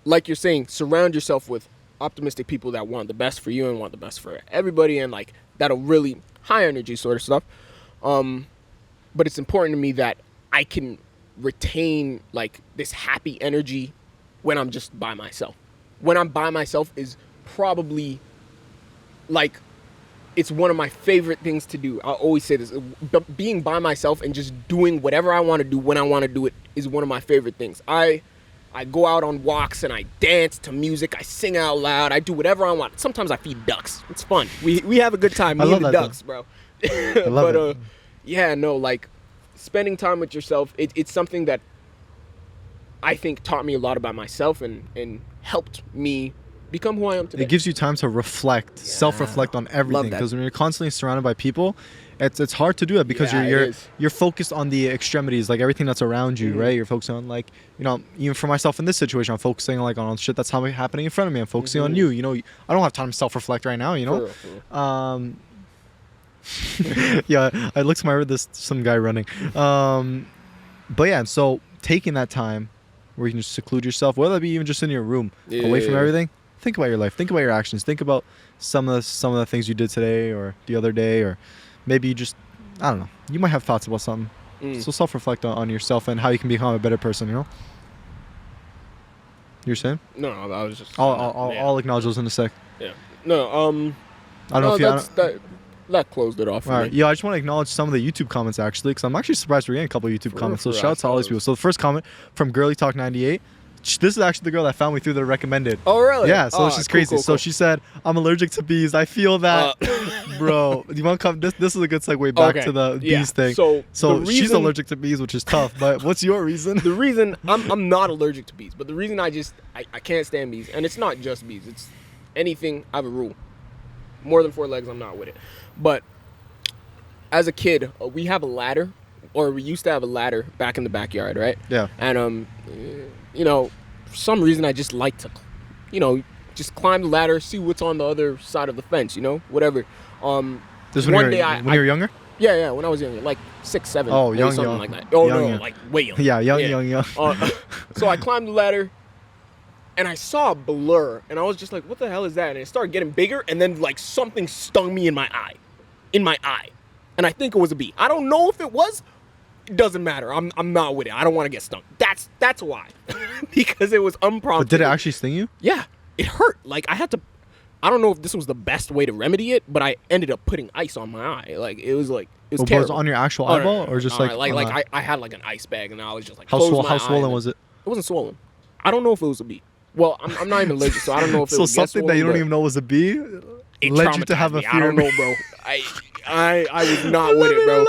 like you're saying, surround yourself with optimistic people that want the best for you and want the best for everybody, and like that'll really high energy sort of stuff. But it's important to me that I can retain like this happy energy when I'm just by myself. When I'm by myself is probably like it's one of my favorite things to do. I always say this. Being by myself and just doing whatever I want to do when I want to do it is one of my favorite things. I go out on walks and I dance to music. I sing out loud. I do whatever I want. Sometimes I feed ducks. It's fun. We have a good time. Me and the ducks, bro. I love it. Yeah, no, like spending time with yourself, it's something that I think taught me a lot about myself and helped me become who I am today. It gives you time to reflect, self-reflect on everything. Because when you're constantly surrounded by people, it's hard to do that because you're focused on the extremities, like everything that's around you, right? You're focusing on, like, you know, even for myself in this situation, I'm focusing like on shit that's happening in front of me. I'm focusing on you. You know, I don't have time to self-reflect right now. You know. For real. Yeah, I looked to my right, there's some guy running. But yeah, so taking that time where you can just seclude yourself, whether it be even just in your room, away from everything. Think about your life. Think about your actions. Think about some of the things you did today or the other day, or maybe you just, I don't know. You might have thoughts about something. So self-reflect on yourself and how you can become a better person. You know. You're saying? No, I was just. I'll acknowledge those in a sec. Yeah. No. I don't know if that closed it off for me. Yeah, I just want to acknowledge some of the YouTube comments, actually, because I'm actually surprised we're getting a couple of YouTube comments. So shout out to all these people. So the first comment from Girly Talk 98. This is actually the girl that found me through the recommended. Oh, really? Yeah, so she's crazy. Cool. So she said, I'm allergic to bees. I feel that. Bro, do you want to come? This is a good segue back to the bees thing. So she's allergic to bees, which is tough. But what's your reason? The reason I'm not allergic to bees, but the reason I can't stand bees, and it's not just bees. It's anything. I have a rule. More than 4 legs, I'm not with it. But as a kid, we have a ladder, or we used to have a ladder back in the backyard, right? Yeah. And you know, for some reason I just like to, you know, just climb the ladder, see what's on the other side of the fence, you know, whatever. This when you were younger? Yeah, when I was younger, like 6, 7, something like that. Oh young, no, young. like way young. Yeah, young. So I climbed the ladder, and I saw a blur, and I was just like, "What the hell is that?" And it started getting bigger, and then like something stung me in my eye, and I think it was a bee. I don't know if it was. It doesn't matter. I'm not with it. I don't want to get stung. That's why, because it was unprompted. But did it actually sting you? Yeah, it hurt. Like I had to. I don't know if this was the best way to remedy it, but I ended up putting ice on my eye. Like it was terrible. Was it on your actual eyeball, or just like I had like an ice bag, and I was just like, how swollen was it? It wasn't swollen. I don't know if it was a bee. Well, I'm not even allergic, so I don't know if it was something that you don't even know was a bee led you to have a fear. I don't know, bro. I was not with it, bro.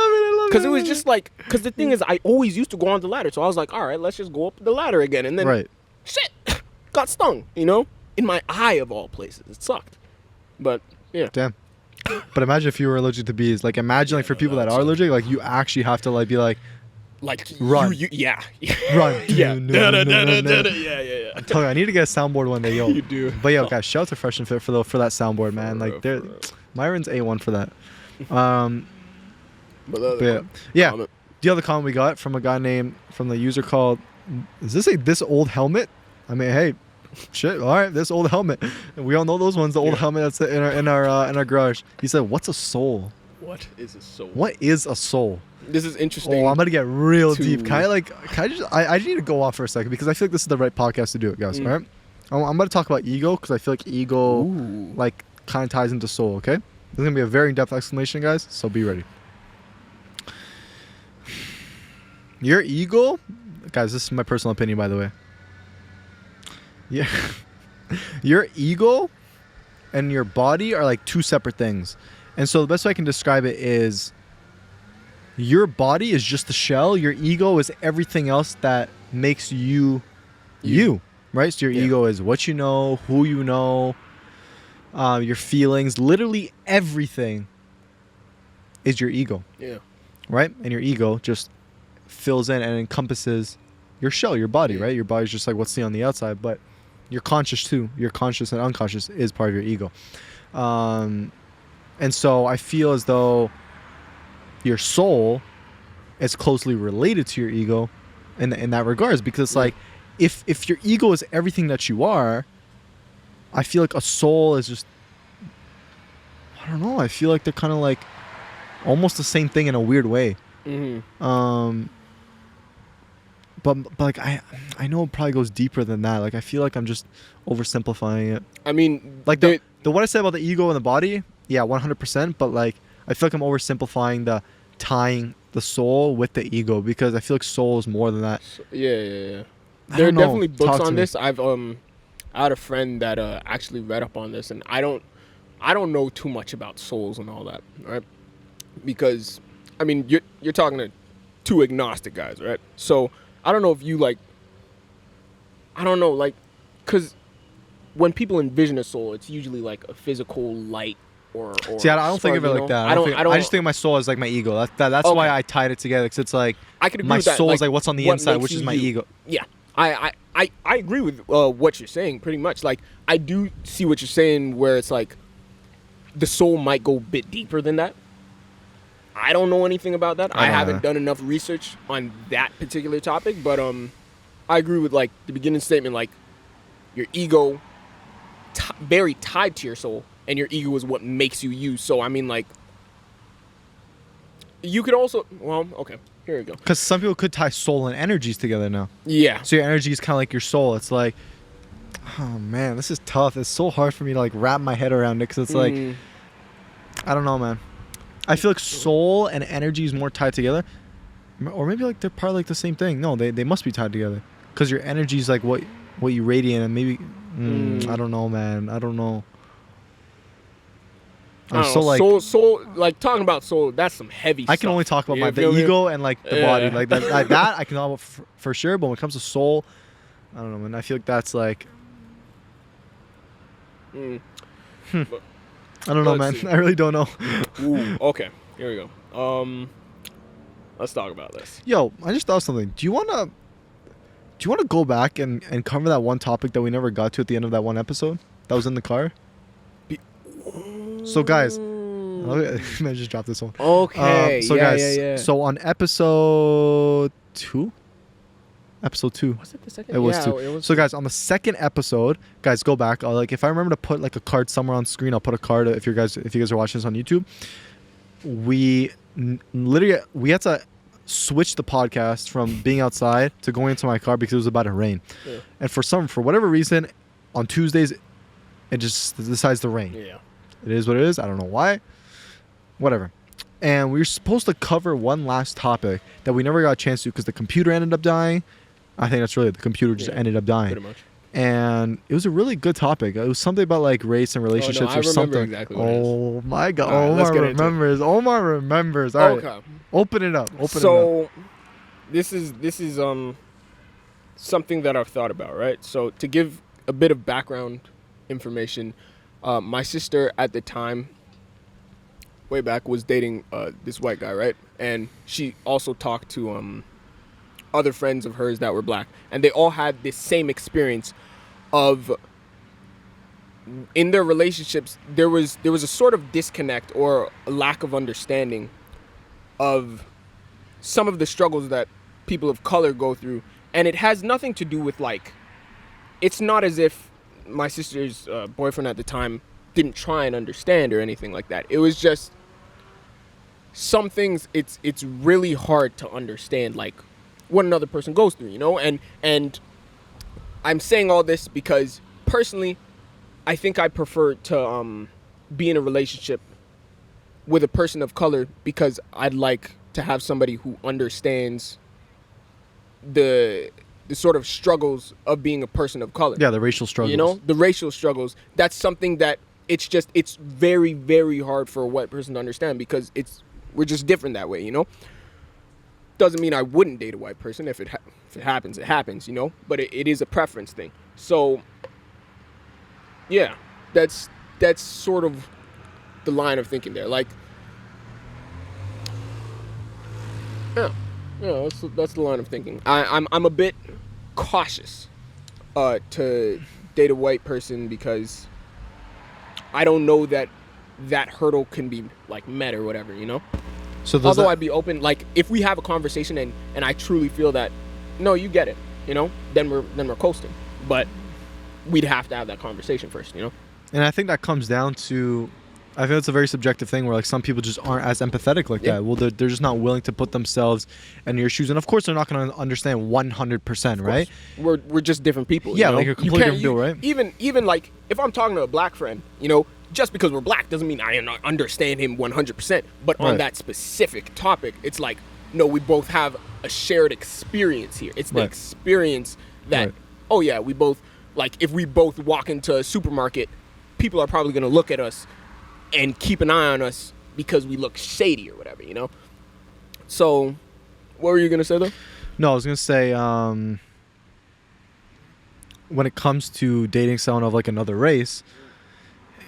Because it was just like, because the thing is, I always used to go on the ladder, so I was like, all right, let's just go up the ladder again, and then shit, got stung, you know, in my eye of all places. It sucked, but yeah. Damn. But imagine if you were allergic to bees. Like imagine, like for people that are allergic, like you actually have to like be like run, yeah, run, yeah, yeah. I'm telling you, I need to get a soundboard one day, yo. You do. But yo, guys, shout out to Fresh and Fit for that soundboard, man. Like Myron's A1 for that. But yeah. The other comment we got from a guy from the user called, is this old helmet? I mean, hey, shit, all right, this old helmet. And we all know those ones, the old helmet that's in our garage. He said, what's a soul? What is a soul? What is a soul? This is interesting. Oh, I'm gonna get real deep. I just need to go off for a second because I feel like this is the right podcast to do it, guys. All right, I'm gonna talk about ego because I feel like ego like kind of ties into soul. Okay, this is gonna be a very in-depth explanation, guys. So be ready. Your ego, guys. This is my personal opinion, by the way. Yeah, your ego and your body are like 2 separate things, and so the best way I can describe it is, your body is just the shell. Your ego is everything else that makes you, right? So your ego is what you know, who you know, your feelings. Literally everything is your ego. Yeah. Right? And your ego just fills in and encompasses your shell, your body, right? Your body's just like what's seen on the outside, but you're conscious too. Your conscious and unconscious is part of your ego. And so I feel as though your soul is closely related to your ego in that regards, because like if your ego is everything that you are, I feel like a soul is just, I don't know, I feel like they're kind of like almost the same thing in a weird way. But like I know it probably goes deeper than that. Like I feel like I'm just oversimplifying it. I mean, like the what I said about the ego and the body, yeah, 100%. But like, I feel like I'm oversimplifying the tying the soul with the ego, because I feel like soul is more than that. Yeah. I There are don't know. definitely books Talk to on me. this. I had a friend that actually read up on this, and I don't know too much about souls and all that, right? Because I mean, you're talking to two agnostic guys, right? So I don't know if you like. I don't know, like, because when people envision a soul, it's usually like a physical light or See, I don't think spark, of it you like know? that. I don't. I just think of my soul as like my ego. That's Okay. why I tied it together, because it's like I could agree my with that. soul Like, is like what's on the what inside, makes which is you my you. ego. Yeah, I agree with what you're saying pretty much. Like, I do see what you're saying, where it's like the soul might go a bit deeper than that. I don't know anything about that. I haven't done enough research on that particular topic, but I agree with like the beginning statement, like your ego very tied to your soul, and your ego is what makes you you. So I mean, like, you could also, well, okay, here we go. Because some people could tie soul and energies together now. Yeah. So your energy is kind of like your soul. It's like, oh man, this is tough. It's so hard for me to like wrap my head around it, because it's like, I don't know, man. I feel like soul and energy is more tied together, or maybe like they're probably like the same thing. No, they must be tied together, because your energy is like what you radiate, and maybe I don't know, man. I don't know. I'm so like soul, like talking about soul, that's some heavy stuff. I can only talk about You the feel me? ego and like the body, Yeah. like that I can talk about for sure. But when it comes to soul, I don't know, man. I feel like that's like I don't know, man. Let's see. I really don't know. Ooh, okay, here we go. Let's talk about this. Yo, I just thought of something. Do you wanna go back and cover that one topic that we never got to at the end of that one episode that was in the car? So guys, I just dropped this one. Okay. So yeah, guys, yeah. so on episode 2. Episode 2. Was it the second? It was yeah, 2. It was So guys, on the second episode, guys, go back. Like, if I remember to put like a card somewhere on screen, I'll put a card. If you guys are watching this on YouTube, we literally had to switch the podcast from being outside to going into my car because it was about to rain. Yeah. And for whatever reason, on Tuesdays, it just decides to rain. Yeah. It is what it is. I don't know why. Whatever. And we were supposed to cover one last topic that we never got a chance to because the computer ended up dying. I think that's really it. The computer just ended up dying. Pretty much. And it was a really good topic. It was something about like race and relationships I or something. remember exactly what it is. Oh my God. All right, let's Omar get into it. remembers. Omar remembers. All right. Okay. Open it up. So this is something that I've thought about, right? So to give a bit of background information, my sister at the time, way back, was dating this white guy, right? And she also talked to other friends of hers that were black, and they all had this same experience of, in their relationships, there was a sort of disconnect or a lack of understanding of some of the struggles that people of color go through. And it has nothing to do with, like, it's not as if my sister's boyfriend at the time didn't try and understand or anything like that. It was just some things it's really hard to understand, like, what another person goes through, you know? And I'm saying all this because personally, I think I prefer to be in a relationship with a person of color, because I'd like to have somebody who understands the sort of struggles of being a person of color. Yeah, the racial struggles. You know, the racial struggles. That's something that it's very, very hard for a white person to understand, because we're just different that way, you know? Doesn't mean I wouldn't date a white person. If it happens, it happens, you know? But it is a preference thing. So, yeah, that's sort of the line of thinking there. Like, yeah, that's the line of thinking. I'm a bit cautious to date a white person, because I don't know that hurdle can be, like, met or whatever, you know? So although I'd be open, like, if we have a conversation and I truly feel that, no, you get it, you know, then we're coasting. But we'd have to have that conversation first, you know? And I think that comes down to, I feel it's a very subjective thing where, like, some people just aren't as empathetic like that. Well, they're just not willing to put themselves in your shoes. And of course, they're not going to understand 100%, right? We're just different people. Yeah, you know? like, you're completely different people, right? Even like, if I'm talking to a black friend, you know, just because we're black doesn't mean I understand him 100%. But on that specific topic, it's like, no, we both have a shared experience here. It's the experience that, oh yeah, we both, like, if we both walk into a supermarket, people are probably going to look at us and keep an eye on us because we look shady or whatever, you know? So, what were you going to say, though? No, I was going to say, when it comes to dating someone of, like, another race,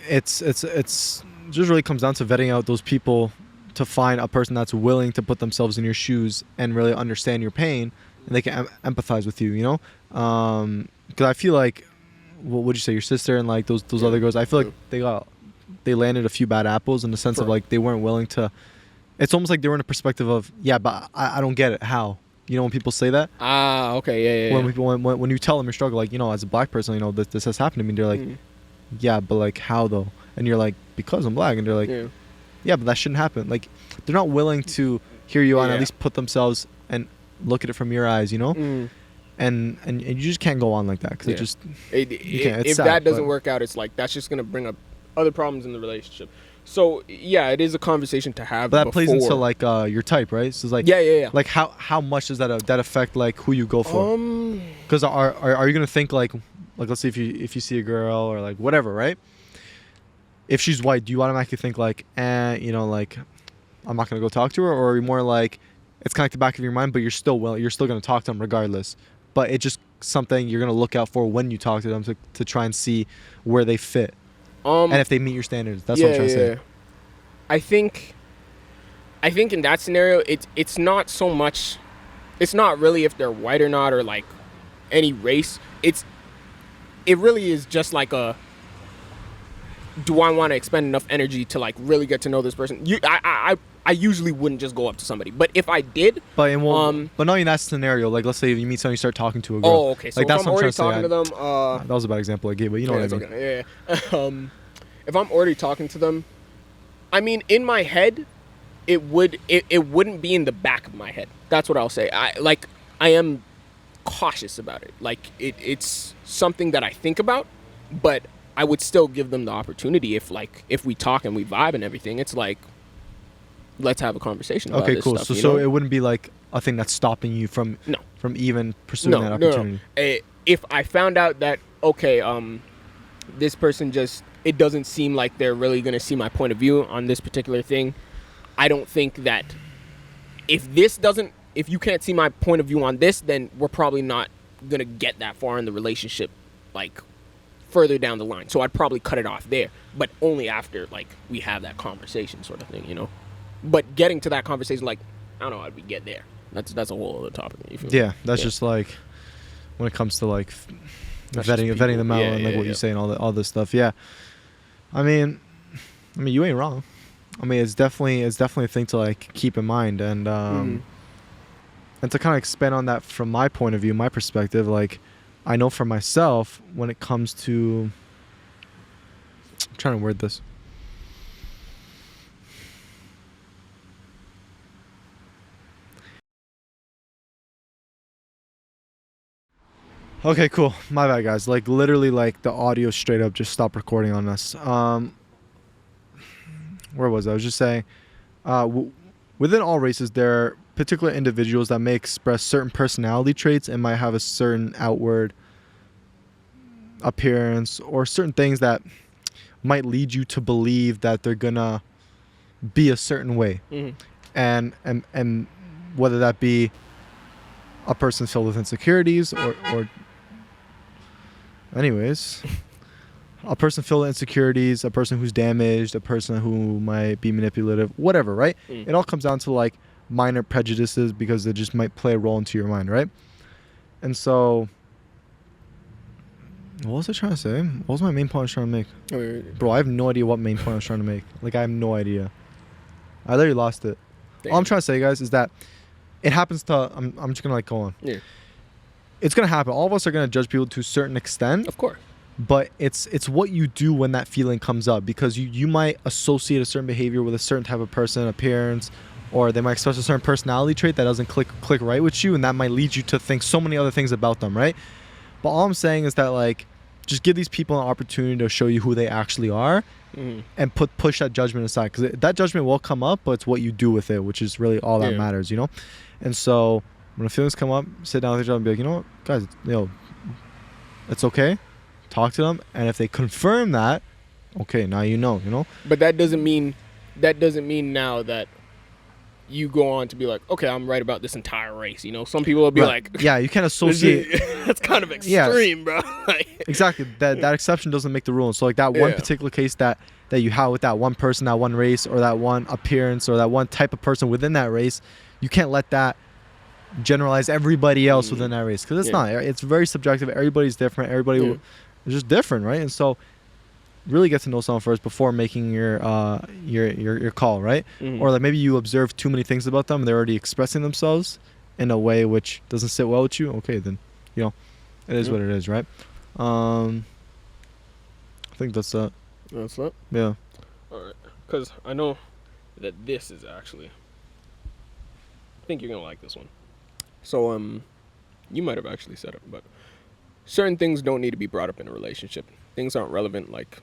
it's just really comes down to vetting out those people to find a person that's willing to put themselves in your shoes and really understand your pain, and they can empathize with you, you know? Because I feel like, what would you say, your sister and, like, those other girls, I feel like they landed a few bad apples in the sense of, like, they weren't willing to. It's almost like they were in a perspective of, yeah, but I don't get it. How? You know, when people say that? Ah, okay, yeah. When you tell them your struggle, like, you know, as a black person, you know, this has happened to me. They're like, yeah, but, like, how though? And you're like, because I'm black. And they're like, yeah, but that shouldn't happen. Like, they're not willing to hear you out and at least put themselves and look at it from your eyes, you know? And you just can't go on like that because it just, you can't. It's if sad, that doesn't work out, it's like, that's just going to bring up other problems in the relationship. So yeah, it is a conversation to have. But that plays into, like, your type, right? So it's like, yeah. Like, how much does that affect, like, who you go for? Because are you gonna think, like let's say if you see a girl or, like, whatever, right? If she's white, do you automatically think, like, you know, like, I'm not gonna go talk to her, or are you more like, it's kind of like the back of your mind, but you're still gonna talk to them regardless, but it's just something you're gonna look out for when you talk to them to try and see where they fit. And if they meet your standards. That's what I'm trying to say. I think in that scenario, it's not so much, it's not really if they're white or not, or, like, any race. It really is just like a, do I want to expend enough energy to, like, really get to know this person? I usually wouldn't just go up to somebody, but if I did, but not in that scenario. Like, let's say you meet someone, you start talking to a girl. Oh, okay. So like, if I'm already talking to them, that was a bad example I gave, but you know what I mean. Okay. Yeah. If I'm already talking to them, I mean, in my head, it wouldn't be in the back of my head. That's what I'll say. I am cautious about it. Like, it's something that I think about, but I would still give them the opportunity if we talk and we vibe and everything. It's like, let's have a conversation about this stuff. So it wouldn't be like a thing that's stopping you from even pursuing that opportunity. No. If I found out that, okay, this person just, it doesn't seem like they're really going to see my point of view on this particular thing, I don't think that if you can't see my point of view on this, then we're probably not going to get that far in the relationship, like, further down the line. So I'd probably cut it off there, but only after, like, we have that conversation sort of thing, you know? But getting to that conversation, like, I don't know how we get there. That's a whole other topic. Yeah, that's just, like, when it comes to, like, vetting them out and, like, what you say and all this stuff. Yeah. I mean, you ain't wrong. I mean, it's definitely a thing to, like, keep in mind, and and to kind of expand on that from my point of view, my perspective. Like, I know for myself, when it comes to, I'm trying to word this. Okay, cool. My bad, guys. Like, literally, like, the audio straight up just stopped recording on us. Where was I? I was just saying, within all races, there are particular individuals that may express certain personality traits and might have a certain outward appearance or certain things that might lead you to believe that they're gonna be a certain way. And whether that be a person filled with insecurities or anyways, a person filled with insecurities, a person who's damaged, a person who might be manipulative, whatever, right? It all comes down to, like, minor prejudices because they just might play a role into your mind, right? And so, what was I trying to say? What was my main point I was trying to make? Bro, I have no idea what main point I was trying to make. Like, I have no idea. I literally lost it. All I'm trying to say, guys, is that it happens to, I'm just going to, like, go on. Yeah. It's going to happen. All of us are going to judge people to a certain extent. Of course. But it's what you do when that feeling comes up, because you might associate a certain behavior with a certain type of person, appearance, or they might express a certain personality trait that doesn't click right with you, and that might lead you to think so many other things about them, right? But all I'm saying is that, like, just give these people an opportunity to show you who they actually are, and push that judgment aside, because that judgment will come up, but it's what you do with it, which is really all that matters, you know. And so when the feelings come up, sit down with each other and be like, you know what, guys, it's okay. Talk to them, and if they confirm that, okay, now you know. But that doesn't mean now that you go on to be like, okay, I'm right about this entire race. You know, some people will be like, yeah, you can't associate. That's kind of extreme, bro. Exactly. That exception doesn't make the rule. So like that one particular case that you have with that one person, that one race, or that one appearance, or that one type of person within that race, you can't let that generalize everybody else within that race, because it's not. It's very subjective. Everybody's different. Everybody is just different, right? And so really get to know someone first before making your call, right? Or like maybe you observe too many things about them and they're already expressing themselves in a way which doesn't sit well with you. Okay, then it is what it is, right? I think that's that. That's that? Yeah. All right, because I know that this is actually, I think you're gonna like this one. So you might have actually said it, but certain things don't need to be brought up in a relationship. Things aren't relevant, like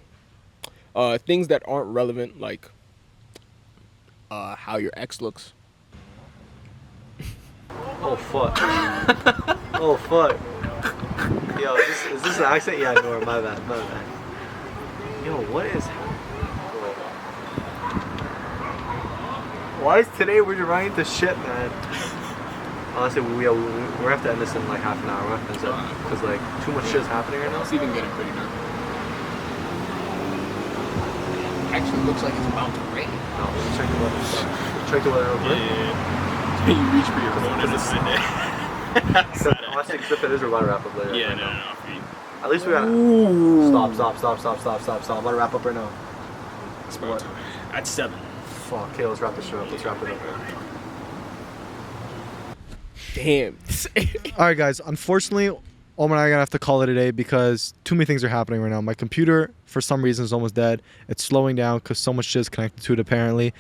things that aren't relevant, like how your ex looks. Oh fuck. Oh fuck. Yo, is this an accent? Yeah, no, my bad. Yo, what is happening? Why is today we're running into shit, man? Honestly, we're gonna have to end this in like half an hour. We're gonna have to end it because like too much shit's happening right now. It's even getting pretty dark. Actually looks like it's about to rain. No, check the weather. Check the weather real quick. Yeah. You reach for your phone and it's Sunday. Honestly, except it is, we're about to wrap up later. Yeah, right no. At least we gotta stop. I'm about to wrap up right now. It's about to. At 7. Fuck. Okay, let's wrap this shit up. Let's wrap it up. Damn. Alright guys, unfortunately Omar and I are gonna have to call it a day because too many things are happening right now. My computer for some reason is almost dead. It's slowing down because so much shit is connected to it apparently,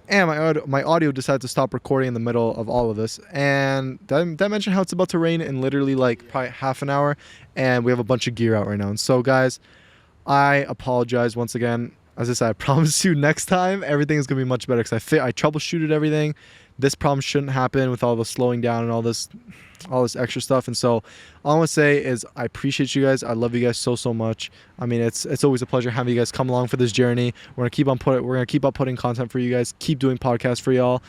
and my audio decided to stop recording in the middle of all of this. And did I mention how it's about to rain in literally like probably half an hour, and we have a bunch of gear out right now. And so guys, I apologize once again. As I said, I promise you next time everything is gonna be much better because I troubleshooted everything. This problem shouldn't happen with all the slowing down and all this extra stuff. And so all I want to say is I appreciate you guys. I love you guys so much. I mean, it's always a pleasure having you guys come along for this journey. We're gonna keep up putting content for you guys, keep doing podcasts for y'all.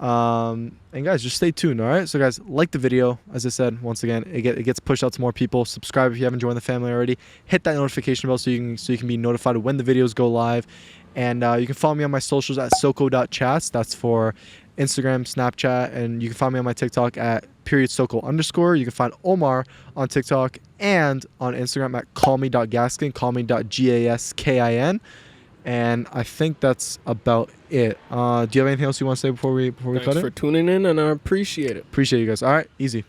And guys, just stay tuned. All right, so guys, like the video. As I said, once again, it gets pushed out to more people. Subscribe if you haven't joined the family already. Hit that notification bell so you can be notified of when the videos go live. And you can follow me on my socials at soko.chats. That's for Instagram, Snapchat, and you can find me on my TikTok at @Soko_. You can find Omar on TikTok and on Instagram at callme.gaskin, callme.gaskin. And I think that's about it. Do you have anything else you want to say before we cut it? Thanks for tuning in, and I appreciate it. Appreciate you guys. All right, easy.